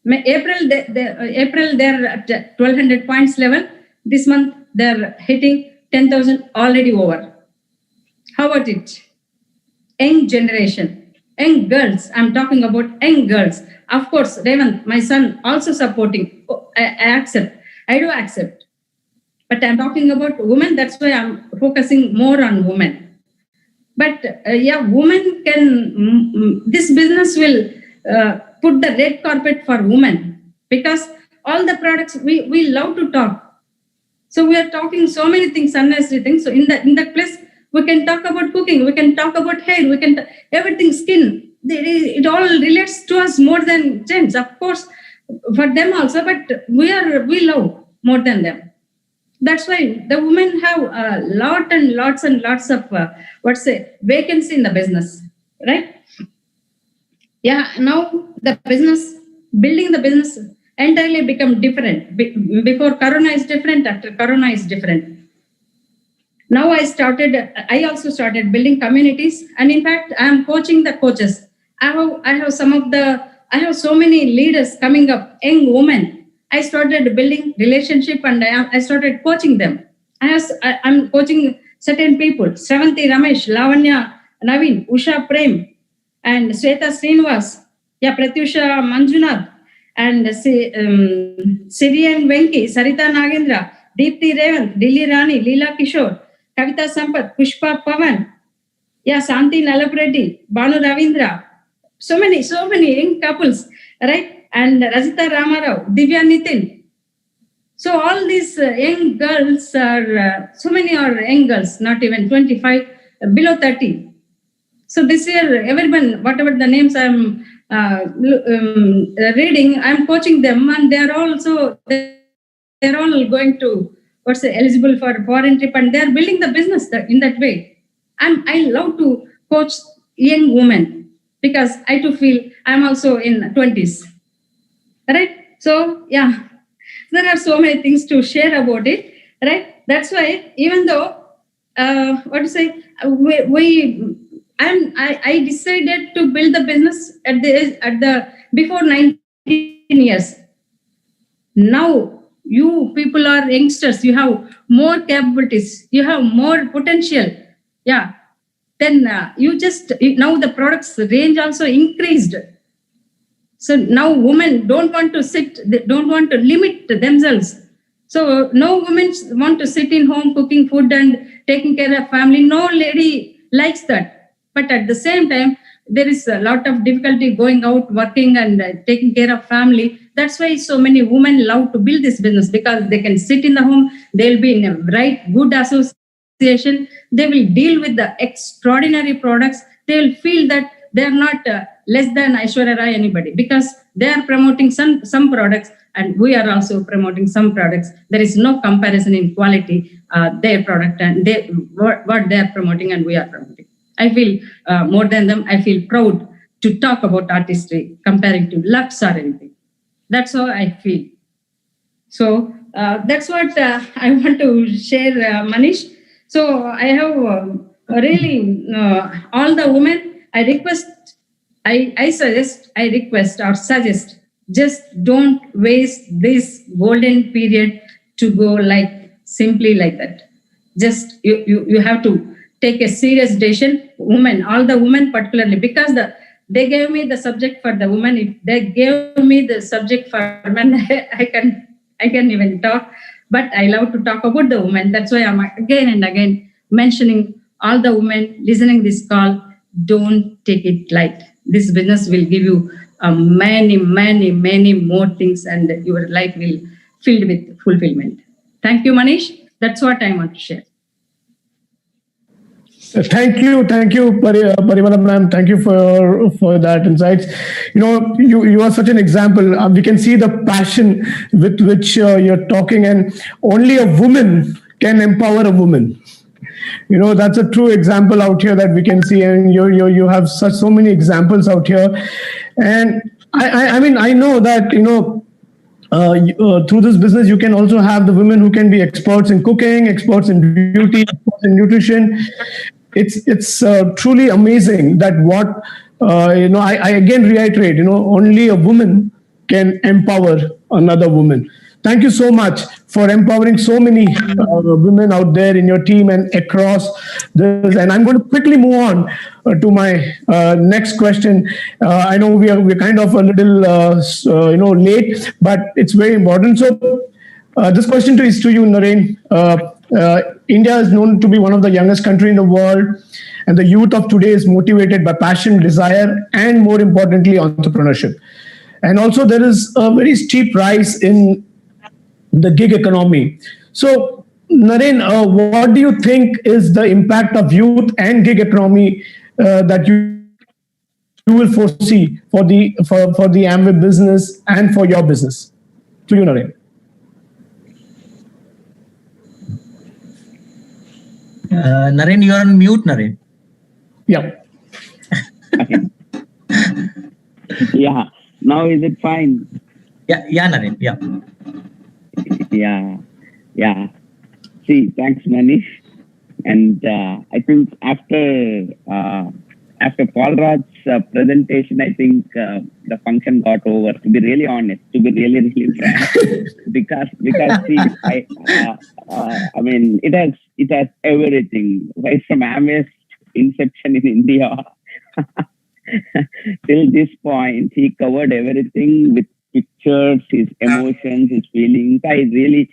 they're at 1200 points level. This month they're hitting 10,000 already over. How about it? Young generation, young girls. I'm talking about young girls. Of course, Revant, my son, also supporting. I do accept. But I'm talking about women. That's why I'm focusing more on women. But women can. This business will put the red carpet for women, because all the products we love to talk. So we are talking so many things, unnecessary things. So in that place, we can talk about cooking, we can talk about hair, we can everything, skin. It all relates to us more than gents, of course, for them also. But we love more than them. That's why the women have lots and lots of vacancy in the business, right? Yeah, now the business, building the business entirely become different. Before Corona is different, after Corona is different. Now I also started building communities, and in fact, I am coaching the coaches. I have so many leaders coming up, young women. I started building relationship, and I started coaching them. I'm coaching certain people: Sravanti, Ramesh, Lavanya, Naveen, Usha Prem, and Sweta Srinivas, Pratyusha Manjunath, and Sirian Venki, Sarita Nagendra, Deepthi Revant, Dilli Rani, Leela Kishore, Kavita Sampath, Pushpa Pavan, Santi Nalapreti, Banu Ravindra, so many young couples, right? And Rajita Ramarao, Divya Nitin. So all these young girls are, so many are young girls, not even 25, below 30. So this year, everyone, whatever the names I'm reading, I'm coaching them, and they're all going to eligible for foreign trip, and they're building the business in that way. I love to coach young women because I too feel I'm also in 20s, right? So there are so many things to share about it, right? That's why even though I decided to build the business before 19 years. Now you people are youngsters, you have more capabilities, you have more potential. Then now the products range also increased. So now women don't want to sit, they don't want to limit themselves. So no women want to sit in home cooking food and taking care of family. No lady likes that. But at the same time, there is a lot of difficulty going out, working and taking care of family. That's why so many women love to build this business, because they can sit in the home, they'll be in a good association, they will deal with the extraordinary products, they will feel that they're not less than Aishwarya Rai anybody, because they are promoting some products and we are also promoting some products. There is no comparison in quality, their product and what they are promoting and we are promoting. I feel more than them, I feel proud to talk about artistry comparing to Lux or anything. That's how I feel. So that's what I want to share, Manish. So I have really all the women, I request, I suggest, I request or suggest, just don't waste this golden period to go like simply like that. Just you have to take a serious decision. Women, all the women particularly, because they gave me the subject for the women. If they gave me the subject for men, I can even talk. But I love to talk about the women. That's why I'm again and again mentioning all the women listening this call. Don't take it light. This business will give you many more things, and your life will filled with fulfillment. Thank you, Manish. That's what I want to share. Thank you, Parivala ma'am. Thank you for that insights. You are such an example. We can see the passion with which you're talking, and only a woman can empower a woman. That's a true example out here that we can see, and you have so many examples out here. And I mean, I know that through this business you can also have the women who can be experts in cooking, experts in beauty, experts in nutrition. It's truly amazing that what I again reiterate, only a woman can empower another woman. Thank you so much for empowering so many women out there in your team and across this. And I'm going to quickly move on to my next question. I know we're kind of a little late, but it's very important. So this question is to you, Naren. India is known to be one of the youngest country in the world, and the youth of today is motivated by passion, desire, and more importantly, entrepreneurship. And also, there is a very steep rise in the gig economy. So, Naren, what do you think is the impact of youth and gig economy that you will foresee for the Amway business and for your business? To you, Naren. Naren, you're on mute, Naren. Yeah. Yeah. Now is it fine? Yeah, Naren. Yeah. See, thanks, Manish. And I think after Paul Raj's presentation, I think the function got over. To be really honest, to be really frank, because see, I mean, it has everything right from Amway's inception in India till this point. He covered everything with pictures, his emotions, his feelings. I really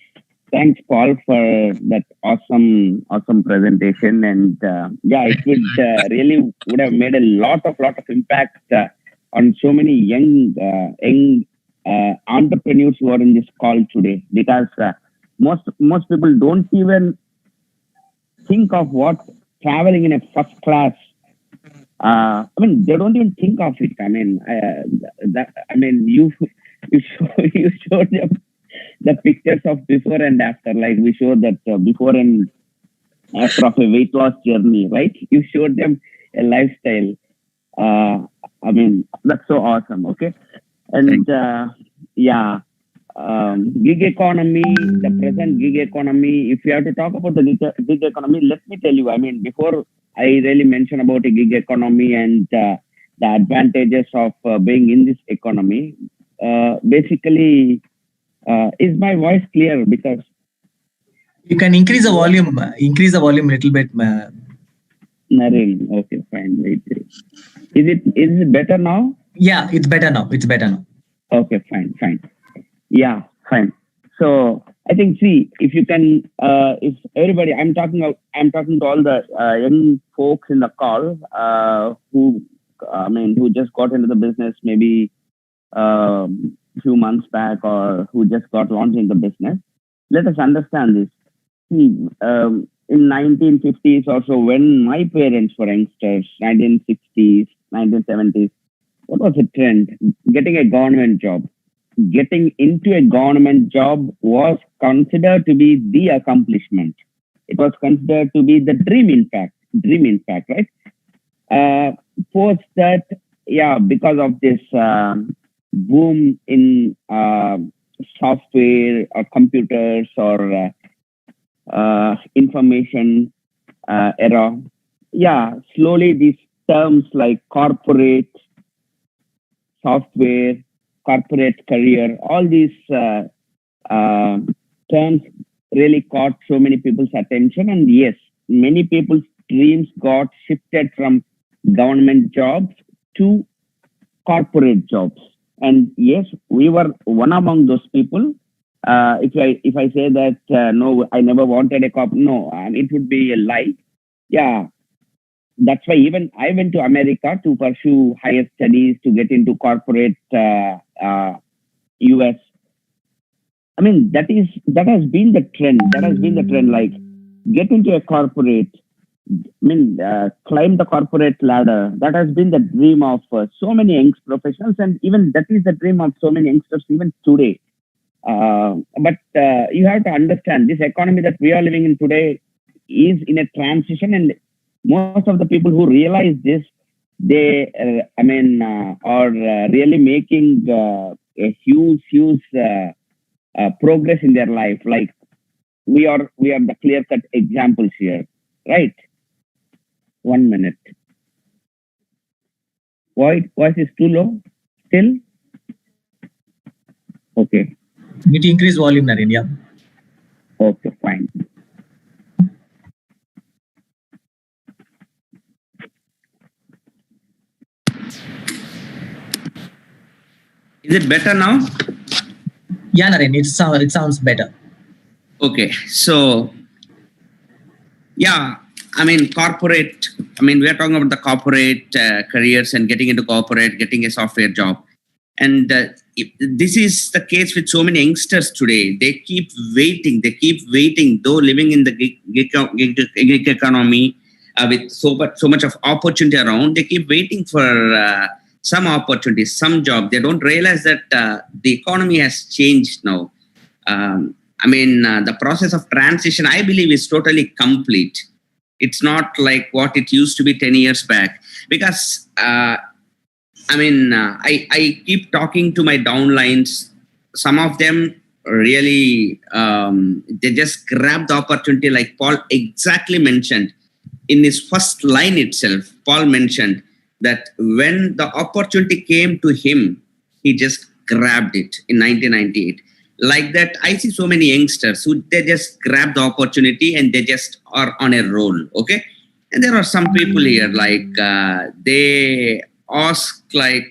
thanks Paul for that awesome presentation, and it would really would have made a lot of impact on so many young entrepreneurs who are in this call today, because most people don't even think of what traveling in a first class. I mean, they don't even think of it. I mean, you showed them the pictures of before and after. Like we showed that before and after of a weight loss journey, right? You showed them a lifestyle. I mean, that's so awesome. Okay, and gig economy, the present gig economy. If you have to talk about the gig economy, let me tell you. I mean, before I really mention about a gig economy and the advantages of being in this economy. Basically, is my voice clear? Because you can increase the volume a little bit. Naren, okay, fine. Wait. Is it better now? Yeah, it's better now. Okay, fine. Yeah, fine. So I think, see, if you can, if everybody, I'm talking to all the young folks in the call who just got into the business maybe few months back, or who just got launched in the business. Let us understand this. See, in 1950s or so, when my parents were youngsters, 1960s, 1970s, what was the trend? Getting a government job. getting into a government job was considered to be the accomplishment. It was considered to be the dream, in fact, right? Post that, yeah, because of this boom in software or computers or information era, yeah, slowly these terms like corporate software, corporate career, all these terms really caught so many people's attention. And yes, many people's dreams got shifted from government jobs to corporate jobs. And yes, we were one among those people. If I say that no, I never wanted a corp, no, it would be a lie. Yeah, that's why even I went to America to pursue higher studies to get into corporate US. I mean, that has been the trend. That has been the trend. Like, get into a corporate. Climb the corporate ladder. That has been the dream of so many young professionals, and even that is the dream of so many youngsters even today. But you have to understand, this economy that we are living in today is in a transition, and most of the people who realize this, they, are really making a huge progress in their life. Like, we are the clear-cut examples here, right? 1 minute. Voice is too low still? Okay. Need to increase volume, Naren, yeah. Okay, fine. Is it better now? Yeah, Naren, it sounds better. Okay, so yeah, corporate. We are talking about the corporate careers and getting into corporate, getting a software job. And this is the case with so many youngsters today. They keep waiting, though living in the gig economy with so much of opportunity around. They keep waiting for some opportunities, some job. They don't realize that the economy has changed now. The process of transition, I believe, is totally complete. It's not like what it used to be 10 years back. Because, I keep talking to my downlines. Some of them really, they just grab the opportunity, like Paul exactly mentioned. In his first line itself, Paul mentioned that when the opportunity came to him, he just grabbed it in 1998. Like that, I see so many youngsters who they just grab the opportunity and they just are on a roll. Okay, and there are some people here like they ask like,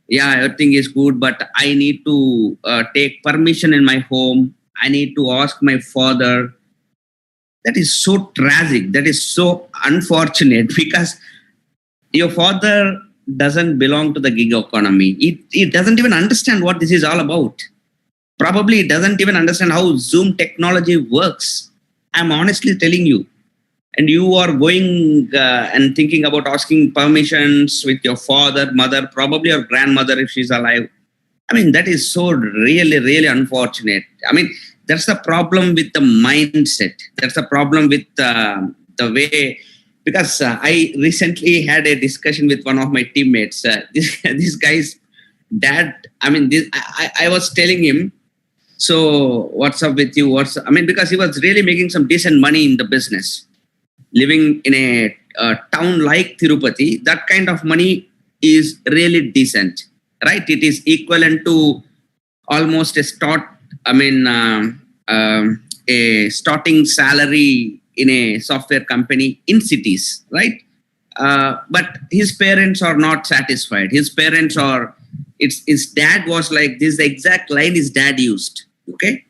yeah, everything is good, but I need to take permission in my home. I need to ask my father. That is so tragic. That is so unfortunate because your father doesn't belong to the gig economy. It doesn't even understand what this is all about. Probably doesn't even understand how Zoom technology works. I'm honestly telling you. And you are going and thinking about asking permissions with your father, mother, probably your grandmother if she's alive. That is so really, really unfortunate. That's the problem with the mindset. That's the problem with the way, because I recently had a discussion with one of my teammates. This guy's dad, I was telling him, so what's up with you? Because he was really making some decent money in the business. Living in a town like Tirupati, that kind of money is really decent, right? It is equivalent to almost a starting salary in a software company in cities, right? But his parents are not satisfied. His dad was like, this is the exact line his dad used. Okay,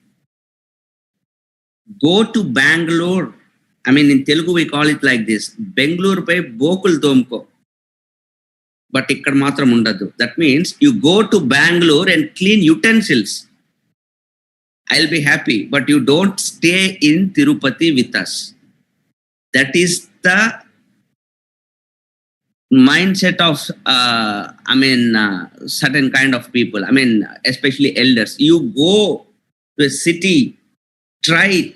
go to Bangalore. In Telugu we call it like this: Bengaluru pay bokul tomko, but ikkada matram undadu. That means you go to Bangalore and clean utensils. I'll be happy, but you don't stay in Tirupati with us. That is the mindset of certain kind of people, especially elders. You go to a city, try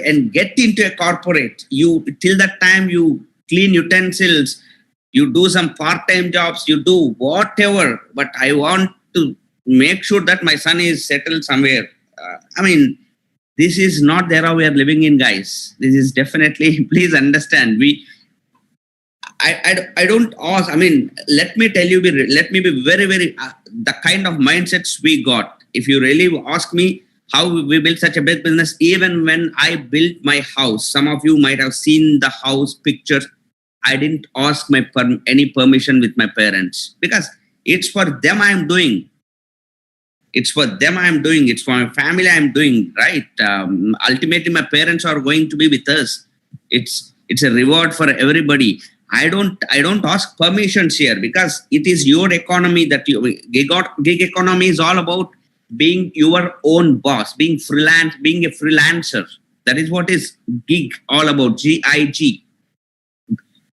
and get into a corporate. You till that time you clean utensils, you do some part-time jobs, you do whatever, but I want to make sure that my son is settled somewhere. This is not the era we are living in, guys. This is definitely, please understand, I don't ask. Let me tell you, let me be very, very, the kind of mindsets we got. If you really ask me how we built such a big business, even when I built my house, some of you might have seen the house pictures. I didn't ask any permission with my parents, because it's for them I am doing. It's for them I am doing. It's for my family I am doing, right? Ultimately, my parents are going to be with us. It's a reward for everybody. I don't ask permissions here, because it is your economy that gig economy is all about being your own boss, being a freelancer. That is what is gig all about. G-I-G.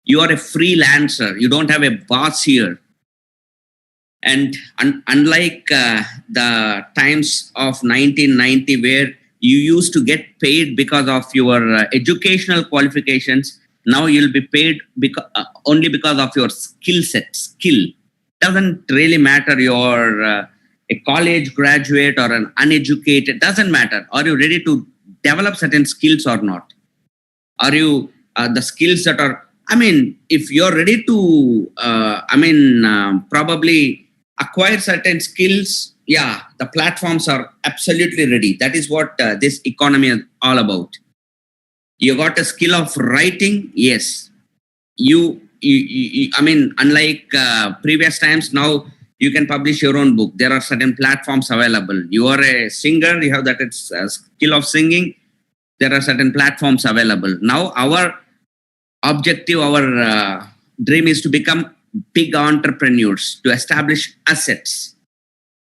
You are a freelancer. You don't have a boss here. And unlike the times of 1990, where you used to get paid because of your educational qualifications, now you'll be paid only because of your skill set. Skill doesn't really matter. You're a college graduate or an uneducated, doesn't matter. Are you ready to develop certain skills or not? Are you the skills that are, if you're ready to, probably acquire certain skills, the platforms are absolutely ready. That is what this economy is all about. You got a skill of writing, yes. Unlike previous times, now you can publish your own book. There are certain platforms available. You are a singer, you have that skill of singing. There are certain platforms available. Now our objective, our dream is to become big entrepreneurs, to establish assets.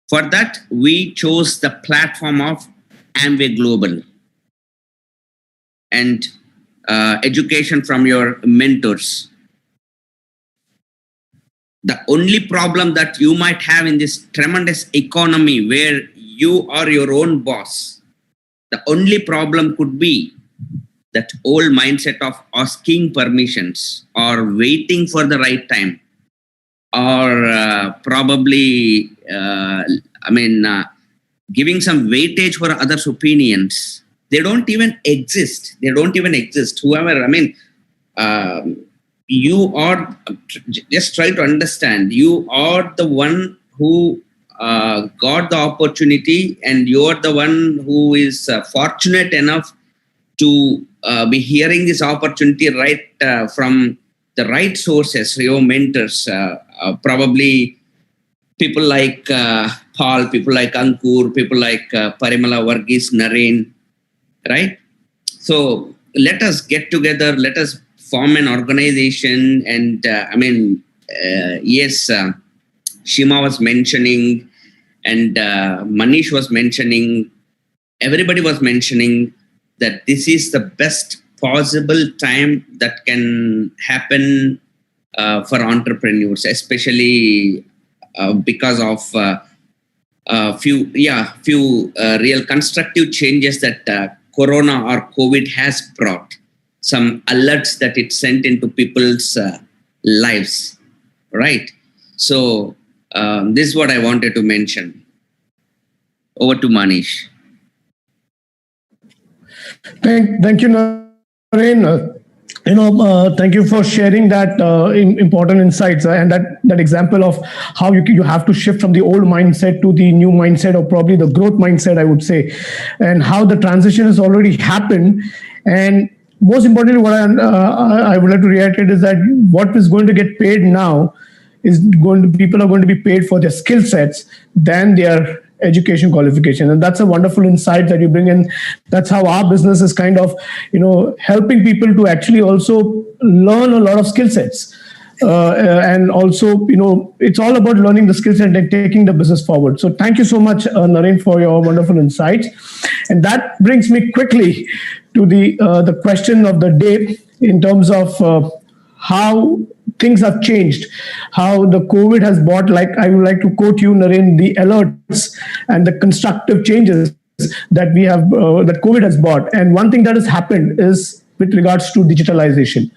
For that, we chose the platform of Amway Global and education from your mentors. The only problem that you might have in this tremendous economy where you are your own boss, the only problem could be that old mindset of asking permissions or waiting for the right time, or probably, giving some weightage for others' opinions. They don't even exist. Whoever, you are, just try to understand, you are the one who got the opportunity, and you're the one who is fortunate enough to be hearing this opportunity right from the right sources, your mentors, probably people like Paul, people like Ankur, people like Parimala, Varghese, Naren, right? So let us get together, let us form an organization. And yes, Shima was mentioning, and Manish was mentioning, everybody was mentioning that this is the best possible time that can happen for entrepreneurs, especially because of few real constructive changes that Corona or COVID has brought, some alerts that it sent into people's lives, right? So this is what I wanted to mention. Over to Manish. Thank you, Naren. Thank you for sharing that important insights and that example of how you have to shift from the old mindset to the new mindset, or probably the growth mindset, I would say, and how the transition has already happened. And most importantly, what I would like to reiterate is that what is going to get paid now is people are going to be paid for their skill sets than their education qualification. And that's a wonderful insight that you bring in. That's how our business is kind of, helping people to actually also learn a lot of skill sets. And also, it's all about learning the skills and then taking the business forward. So thank you so much, Naren, for your wonderful insights. And that brings me quickly to the question of the day in terms of how things have changed, how the COVID has brought, like I would like to quote you, Naren, the alerts and the constructive changes that we have, that COVID has brought. And one thing that has happened is with regards to digitalization.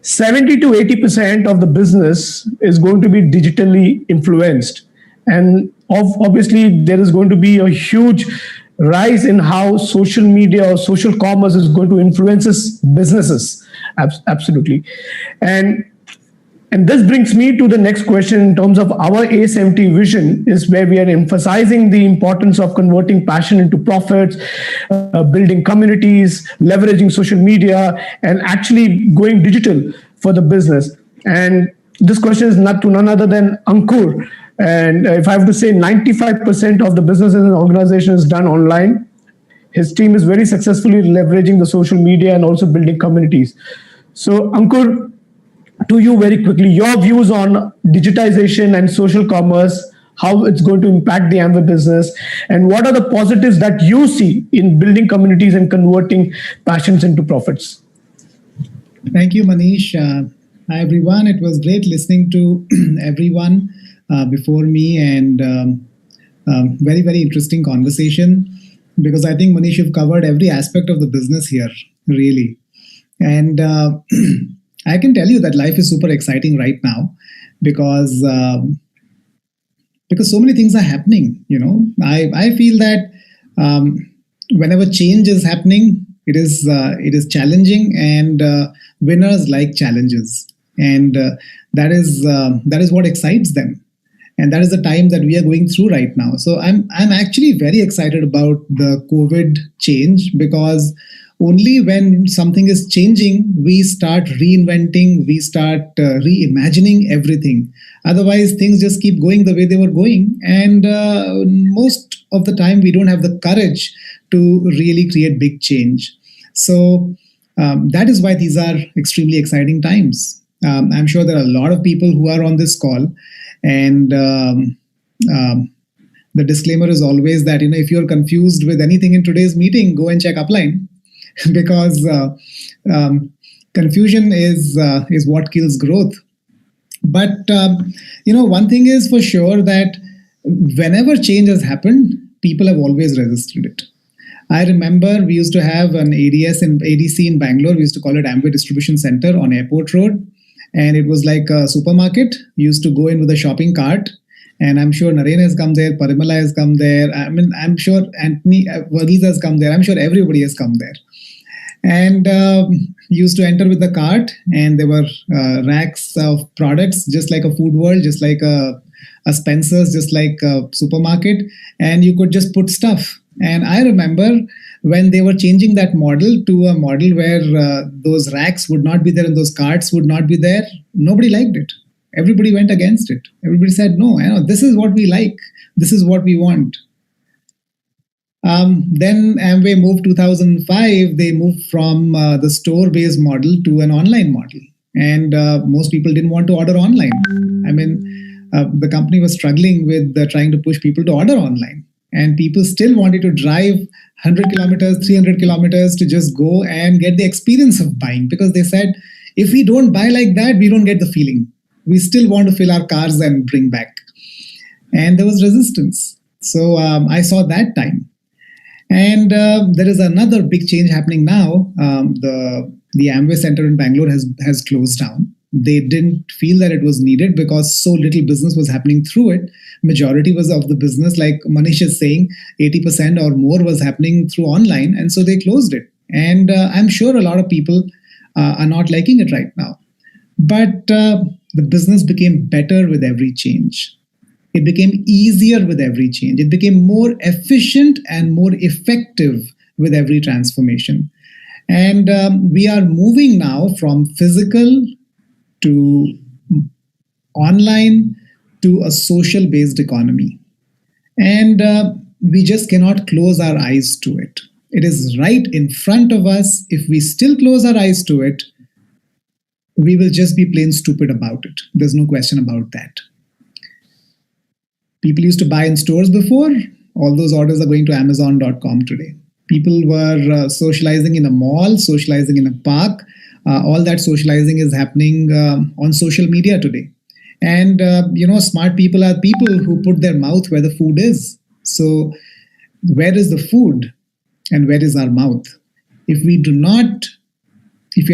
70 to 80% of the business is going to be digitally influenced. And obviously, there is going to be a huge rise in how social media or social commerce is going to influence businesses. Absolutely. And this brings me to the next question in terms of our A70 vision, is where we are emphasizing the importance of converting passion into profits, building communities, leveraging social media, and actually going digital for the business. And this question is not to none other than Ankur. And if I have to say, 95% of the business in an organization is done online. His team is very successfully leveraging the social media and also building communities. So Ankur, to you very quickly, your views on digitization and social commerce, how it's going to impact the Amway business, and what are the positives that you see in building communities and converting passions into profits? Thank you, Manish. Hi, everyone. It was great listening to everyone before me, and very, very interesting conversation, because I think, Manish, you've covered every aspect of the business here, really. And I can tell you that life is super exciting right now, because so many things are happening. I feel that whenever change is happening, it is challenging, and winners like challenges, and that is what excites them, and that is the time that we are going through right now. So I'm actually very excited about the COVID change, because only when something is changing, we start reinventing, we start reimagining everything. Otherwise, things just keep going the way they were going. And most of the time, we don't have the courage to really create big change. So that is why these are extremely exciting times. I'm sure there are a lot of people who are on this call. And the disclaimer is always that, if you're confused with anything in today's meeting, go and check upline. Because confusion is what kills growth. But one thing is for sure, that whenever change has happened, people have always resisted it. I remember we used to have an ADC in Bangalore. We used to call it Amway Distribution Center on Airport Road, and it was like a supermarket. You used to go in with a shopping cart. And I'm sure Naren has come there, Parimala has come there. I mean, I'm sure Anthony Varghese has come there. I'm sure everybody has come there. And used to enter with the cart, and there were racks of products, just like a food world, just like a Spencer's, just like a supermarket, and you could just put stuff. And I remember when they were changing that model to a model where those racks would not be there and those carts would not be there, nobody liked it. Everybody went against it. Everybody said, no, this is what we like. This is what we want. Then Amway moved 2005. They moved from the store-based model to an online model. And most people didn't want to order online. I mean, the company was struggling with trying to push people to order online. And people still wanted to drive 100 kilometers, 300 kilometers to just go and get the experience of buying. Because they said, if we don't buy like that, we don't get the feeling. We still want to fill our cars and bring back. And there was resistance. So I saw that time. And there is another big change happening now. The Amway Center in Bangalore has closed down. They didn't feel that it was needed because so little business was happening through it. Majority was of the business, like Manish is saying, 80% or more was happening through online. And so they closed it. And I'm sure a lot of people are not liking it right now. But the business became better with every change. It became easier with every change. It became more efficient and more effective with every transformation. And we are moving now from physical to online to a social-based economy. And we just cannot close our eyes to it. It is right in front of us. If we still close our eyes to it, we will just be plain stupid about it. There's no question about that. People used to buy in stores before. All those orders are going to Amazon.com today. People were socializing in a mall, socializing in a park. All that socializing is happening on social media today. And smart people are people who put their mouth where the food is. So where is the food and where is our mouth? If we're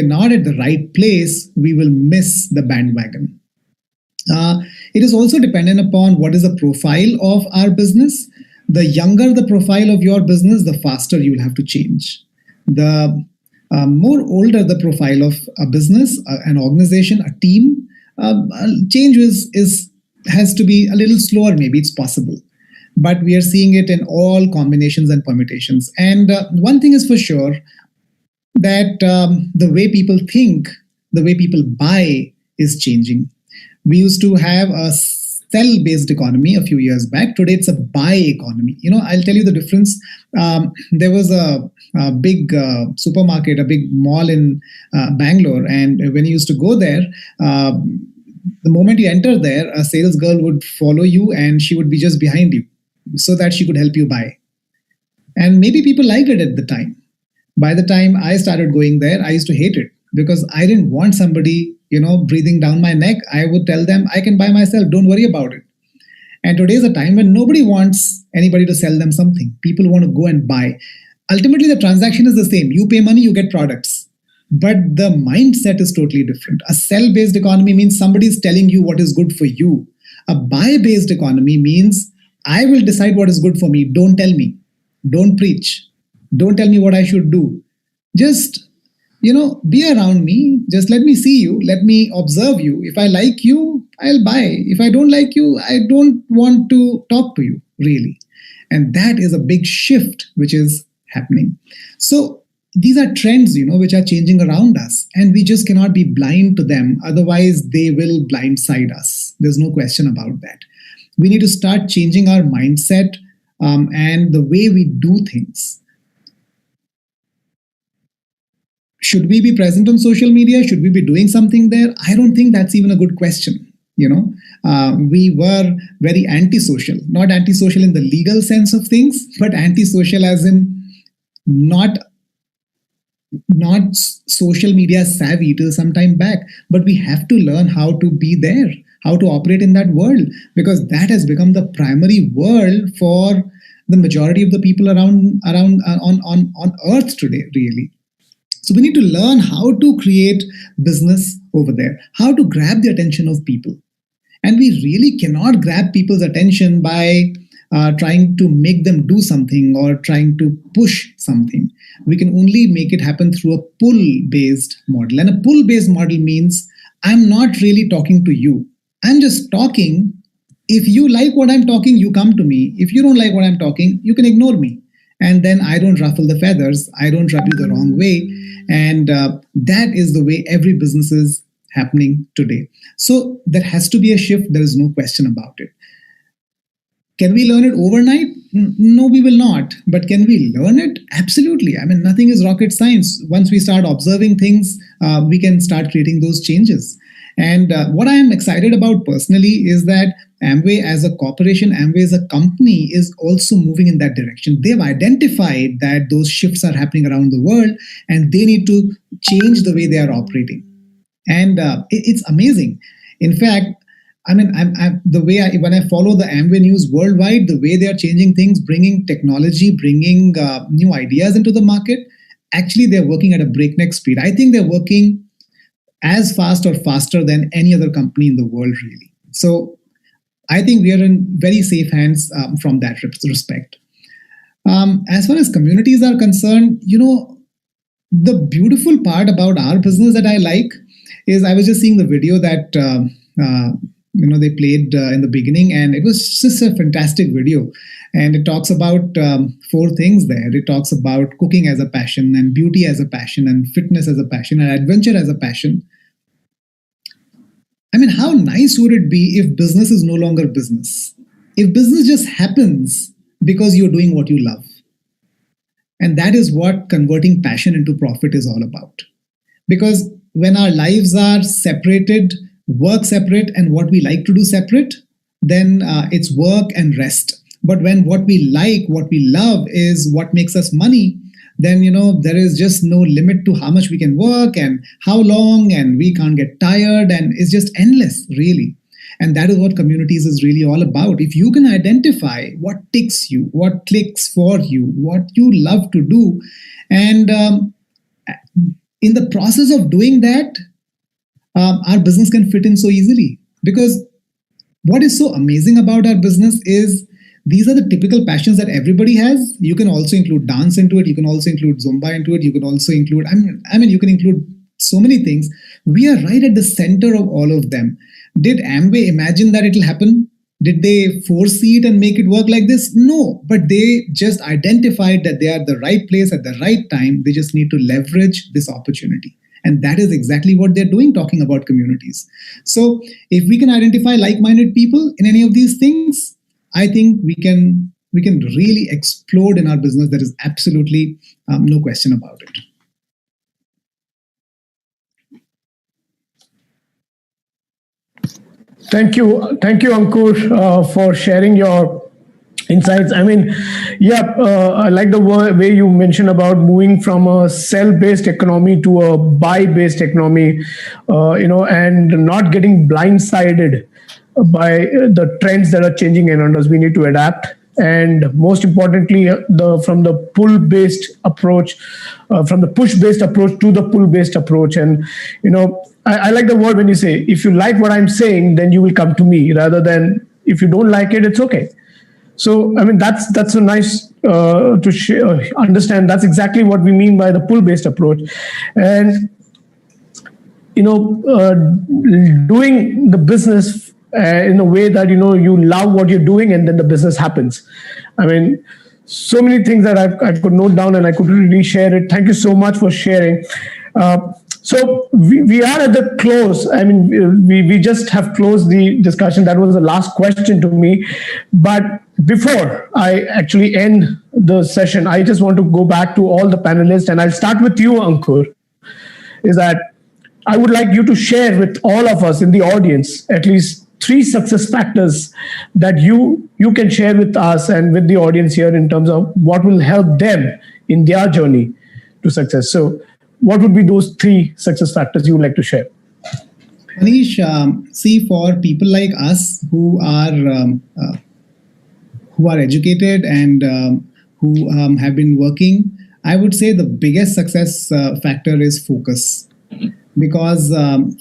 not at the right place, we will miss the bandwagon. It is also dependent upon what is the profile of our business. The younger the profile of your business, the faster you will have to change. The more older the profile of a business, an organization, a team, change has to be a little slower. Maybe it's possible, but we are seeing it in all combinations and permutations. And one thing is for sure, that the way people think, the way people buy is changing. We used to have a sell-based economy a few years back. Today, it's a buy economy. I'll tell you the difference. There was a big supermarket, a big mall in Bangalore, and when you used to go there, the moment you enter there, a sales girl would follow you, and she would be just behind you, so that she could help you buy. And maybe people liked it at the time. By the time I started going there, I used to hate it because I didn't want somebody, breathing down my neck. I would tell them, I can buy myself, don't worry about it. And today is a time when nobody wants anybody to sell them something. People want to go and buy. Ultimately, the transaction is the same. You pay money, you get products. But the mindset is totally different. A sell-based economy means somebody is telling you what is good for you. A buy-based economy means I will decide what is good for me. Don't tell me. Don't preach. Don't tell me what I should do. Just, be around me. Just let me see you. Let me observe you. If I like you, I'll buy. If I don't like you, I don't want to talk to you, really. And that is a big shift which is happening. So these are trends, which are changing around us. And we just cannot be blind to them. Otherwise, they will blindside us. There's no question about that. We need to start changing our mindset and the way we do things. Should we be present on social media? Should we be doing something there? I don't think that's even a good question. We were very antisocial, not antisocial in the legal sense of things, but antisocial as in not social media savvy till some time back. But we have to learn how to be there, how to operate in that world, because that has become the primary world for the majority of the people around on earth today, really. So we need to learn how to create business over there, how to grab the attention of people. And we really cannot grab people's attention by trying to make them do something or trying to push something. We can only make it happen through a pull-based model. And a pull-based model means I'm not really talking to you. I'm just talking. If you like what I'm talking, you come to me. If you don't like what I'm talking, you can ignore me. And then I don't ruffle the feathers. I don't rub you the wrong way. And that is the way every business is happening today. So there has to be a shift. There is no question about it. Can we learn it overnight? No, we will not. But can we learn it? Absolutely. I mean, nothing is rocket science. Once we start observing things, we can start creating those changes. And what I am excited about personally is that Amway as a corporation, Amway as a company is also moving in that direction. They've identified that those shifts are happening around the world and they need to change the way they are operating. And it's amazing. In fact, I mean, when I follow the Amway news worldwide, the way they are changing things, bringing technology, bringing new ideas into the market, actually they're working at a breakneck speed. I think they're working as fast or faster than any other company in the world, really. So I think we are in very safe hands from that respect. As far as communities are concerned, the beautiful part about our business that I like is I was just seeing the video that they played in the beginning, and it was just a fantastic video. And it talks about 4 things there. It talks about cooking as a passion, and beauty as a passion, and fitness as a passion, and adventure as a passion. I mean, how nice would it be if business is no longer business? If business just happens because you're doing what you love. And that is what converting passion into profit is all about. Because when our lives are separated, work separate, and what we like to do separate, then it's work and rest. But when what we like, what we love is what makes us money, then there is just no limit to how much we can work and how long, and we can't get tired, and it's just endless, really. And that is what communities is really all about. If you can identify what ticks you, what clicks for you, what you love to do, and in the process of doing that, our business can fit in so easily. Because what is so amazing about our business is these are the typical passions that everybody has. You can also include dance into it. You can also include Zumba into it. You can also include, you can include so many things. We are right at the center of all of them. Did Amway imagine that it'll happen? Did they foresee it and make it work like this? No, but they just identified that they are the right place at the right time. They just need to leverage this opportunity. And that is exactly what they're doing, talking about communities. So if we can identify like-minded people in any of these things, I think we can really explode in our business. There is absolutely no question about it. Thank you, Ankur, for sharing your insights. I like the way you mentioned about moving from a sell-based economy to a buy-based economy, and not getting blindsided by the trends that are changing around us. We need to adapt. And most importantly, from the pull-based approach, from the push-based approach to the pull-based approach. And I like the word when you say, if you like what I'm saying, then you will come to me, rather than if you don't like it, it's okay. So that's a nice to understand. That's exactly what we mean by the pull-based approach. And doing the business in a way that you love what you're doing, and then the business happens. So many things that I could note down, and I could really share it. Thank you so much for sharing. So we are at the close. We just have closed the discussion. That was the last question to me. But before I actually end the session, I just want to go back to all the panelists, and I'll start with you, Ankur. Is that I would like you to share with all of us in the audience at least 3 success factors that you can share with us and with the audience here in terms of what will help them in their journey to success. So what would be those 3 success factors you would like to share? Manish, see, for people like us who are educated and who have been working, I would say the biggest success factor is focus. Because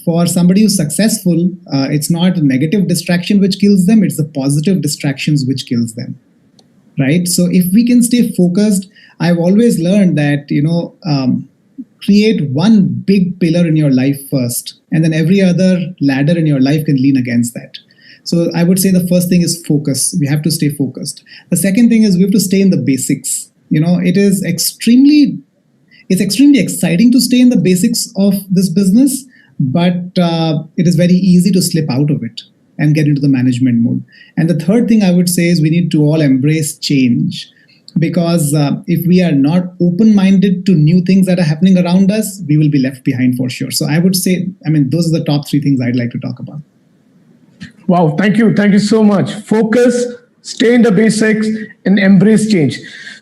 for somebody who's successful, it's not a negative distraction which kills them, it's the positive distractions which kills them, right? So if we can stay focused, I've always learned that, create one big pillar in your life first, and then every other ladder in your life can lean against that. So I would say the first thing is focus. We have to stay focused. The second thing is we have to stay in the basics. It's extremely exciting to stay in the basics of this business, but it is very easy to slip out of it and get into the management mode. And the third thing I would say is we need to all embrace change, because if we are not open-minded to new things that are happening around us, we will be left behind for sure. So I would say, those are the top 3 things I'd like to talk about. Wow, thank you so much. Focus, stay in the basics, and embrace change.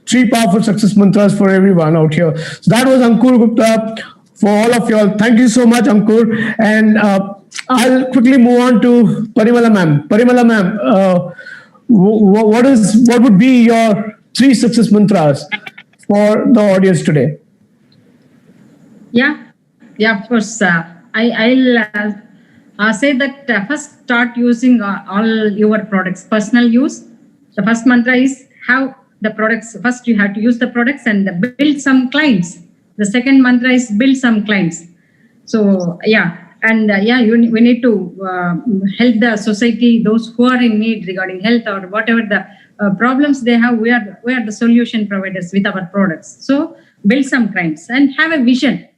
3 powerful success mantras for everyone out here. So that was Ankur Gupta. For all of y'all, thank you so much, Ankur. And I'll quickly move on to Parimala ma'am. Parimala ma'am, what would be your 3 success mantras for the audience today? Yeah, of course. I'll say that first start using all your products, personal use. The first mantra is have the products. First, you have to use the products and build some clients. The second mantra is build some clients. So we need to help the society, those who are in need regarding health or whatever the problems they have. We are the solution providers with our products. So build some clients and have a vision.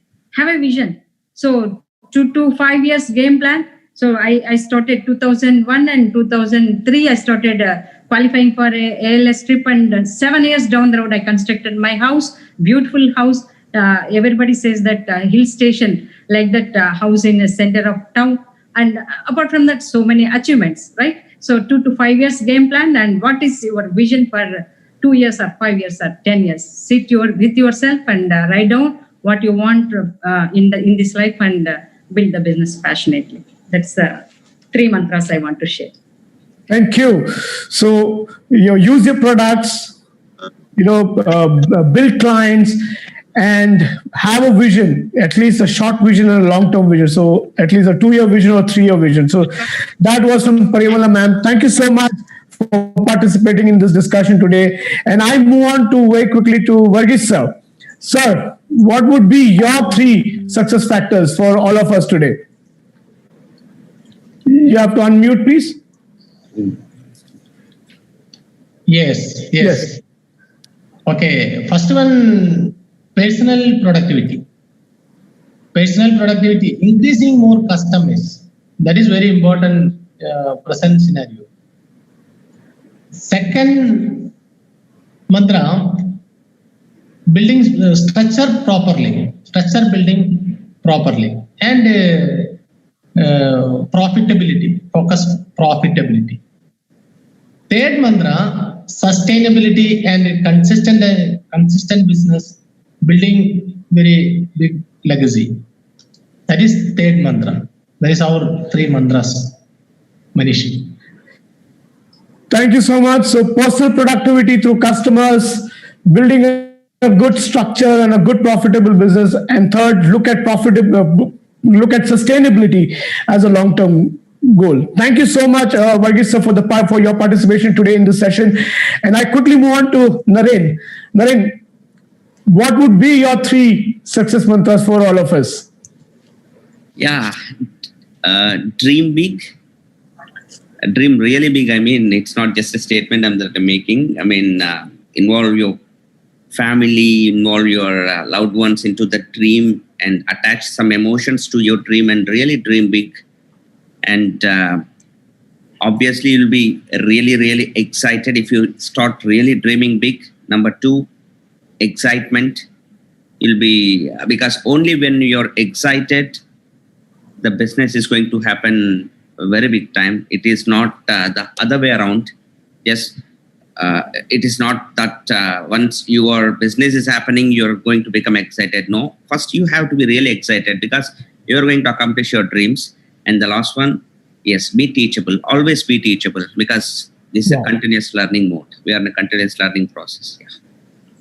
So 2 to 5 years game plan. So I started 2001 and 2003. I started qualifying for a ALS trip, and 7 years down the road, I constructed my house, beautiful house. Everybody says that hill station, like that house in the center of town. And apart from that, so many achievements, right? So 2 to 5 years game plan. And what is your vision for 2 years or 5 years or 10 years. Sit with yourself and write down what you want in this life and build the business passionately. That's the 3 mantras I want to share. Thank you. So, use your products, build clients, and have a vision, at least a short vision and a long-term vision. So at least a 2-year vision or 3-year vision. So that was from Parimala ma'am. Thank you so much for participating in this discussion today. And I move on to very quickly to Varghese sir. Sir, what would be your 3 success factors for all of us today? You have to unmute, please. Yes. Okay, first one, personal productivity. Increasing more customers. That is very important present scenario. Second mantra, building structure building properly, and profitability, focus profitability. Third mantra, sustainability and consistent business, building very big legacy. That is third mantra. That is our 3 mantras, Manish. Thank you so much. So personal productivity through customers, building a good structure and a good profitable business, and third, look at sustainability as a long-term goal. Thank you so much, Varghese sir, for your participation today in this session. And I quickly move on to Naren. Naren, what would be your 3 success mantras for all of us? Yeah, dream big. Dream really big. I mean, it's not just a statement that I'm making. I mean, involve your family, involve your loved ones into the dream, and attach some emotions to your dream, and really dream big. And obviously, you'll be really excited if you start really dreaming big. Number 2, excitement. You'll be, because only when you're excited, the business is going to happen a very big time. It is not the other way around. Yes, it is not that once your business is happening, you're going to become excited. No, first you have to be really excited because you're going to accomplish your dreams. And the last one, yes, be teachable. Always be teachable, because this is a continuous learning mode. We are in a continuous learning process. Yeah.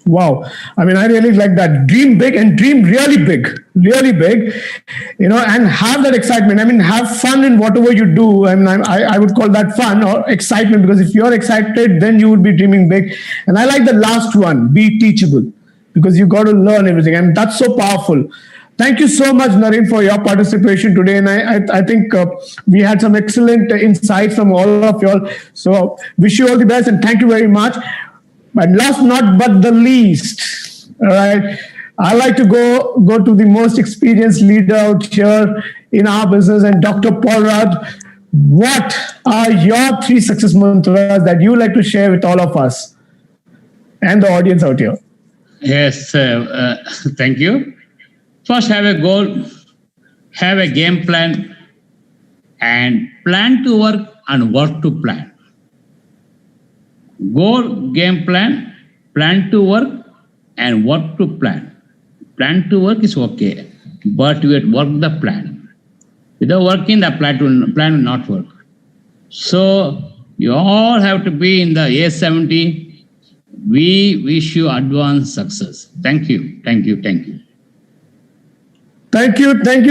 Wow. I mean, I really like that. Dream big and dream really big, and have that excitement. I mean, have fun in whatever you do. I mean, I would call that fun or excitement, because if you're excited, then you would be dreaming big. And I like the last one, be teachable, because you got to learn everything. And that's so powerful. Thank you so much, Naren, for your participation today. And I think we had some excellent insights from all of you all. So wish you all the best and thank you very much. But last not but the least, all right, I like to go to the most experienced leader out here in our business, and Dr. Paul Rudd. What are your 3 success mantras that you like to share with all of us and the audience out here? Yes, thank you. First, have a goal, have a game plan, and plan to work and work to plan. Goal, game plan, plan to work, and work to plan. Plan to work is okay, but we have to work the plan. Without working, the plan will not work. So you all have to be in the A70. We wish you advanced success. Thank you. Thank you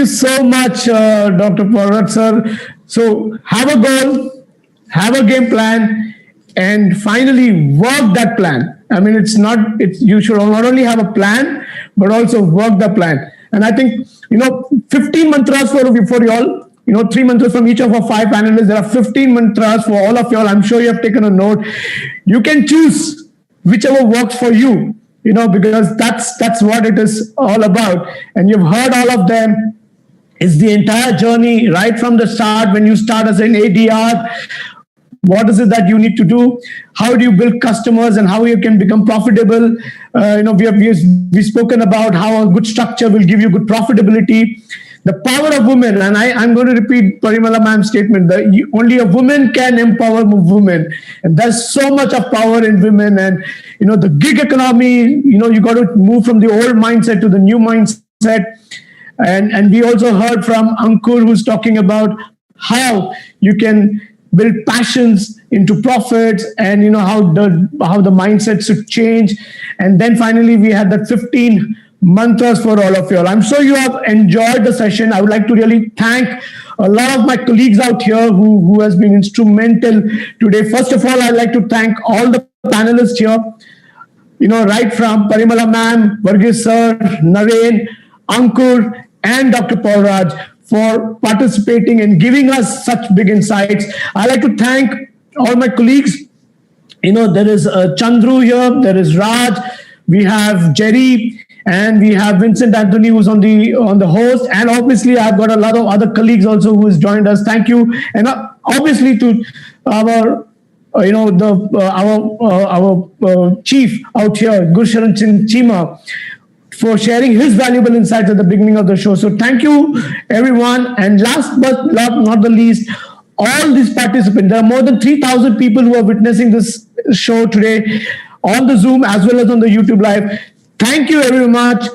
so much, Dr. Paul sir. So have a goal, have a game plan, and finally work that plan. I mean, you should not only have a plan, but also work the plan. And I think, 15 mantras for you all, 3 mantras from each of our 5 panelists. There are 15 mantras for all of you all. I'm sure you have taken a note. You can choose whichever works for you, because that's what it is all about. And you've heard all of them. It's the entire journey right from the start. When you start as an ADR, what is it that you need to do? How do you build customers and how you can become profitable? We've spoken about how a good structure will give you good profitability. the power of women, and I'm going to repeat Parimala ma'am's statement, that only a woman can empower women. And there's so much of power in women. And, the gig economy, you got to move from the old mindset to the new mindset. And we also heard from Ankur, who's talking about how you can build passions into profits, and how the mindset should change. And then finally we had that 15 mantras for all of you all. I'm sure you have enjoyed the session. I would like to really thank a lot of my colleagues out here who has been instrumental today. First of all, I'd like to thank all the panelists here, right from Parimala ma'am, Varghese sir, Naren, Ankur, and Dr. Paul Raj for participating and giving us such big insights. I'd like to thank all my colleagues. There is Chandru here, there is Raj, we have Jerry, and we have Vincent Anthony, who's on the host, and obviously I've got a lot of other colleagues also who has joined us. Thank you, and obviously to our our chief out here, Gursharan Chima, for sharing his valuable insights at the beginning of the show. So thank you, everyone. And last but not the least, all these participants, there are more than 3,000 people who are witnessing this show today on the Zoom as well as on the YouTube Live. Thank you very much.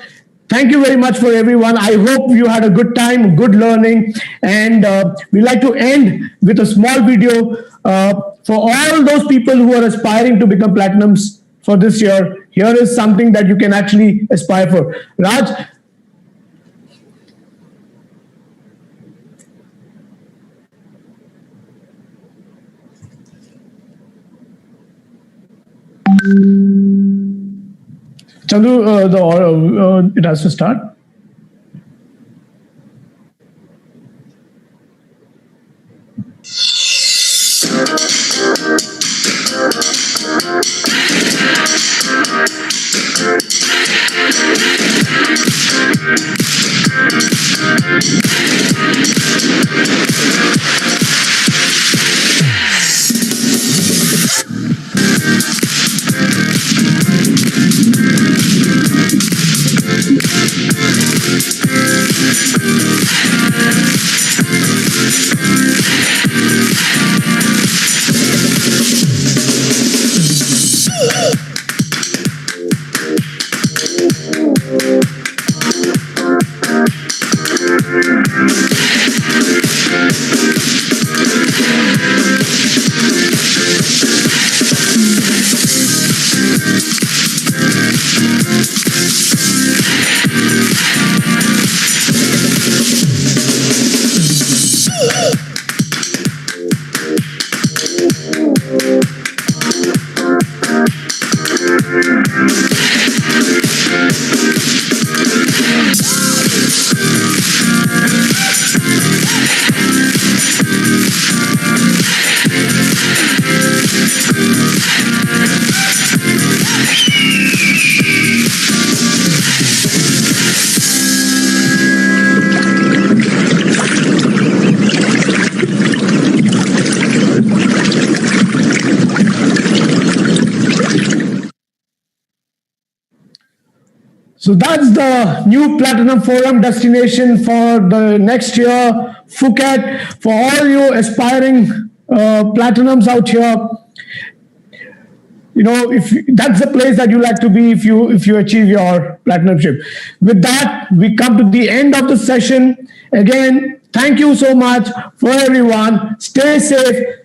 Thank you very much for everyone. I hope you had a good time, good learning. And we like to end with a small video for all those people who are aspiring to become platinums for this year. Here is something that you can actually aspire for. Raj? Chandru, it has to start. So that's the new Platinum Forum destination for the next year, Phuket. For all you aspiring platinums out here, if that's the place that you like to be if you achieve your platinumship. With that, we come to the end of the session. Again, thank you so much for everyone. Stay safe.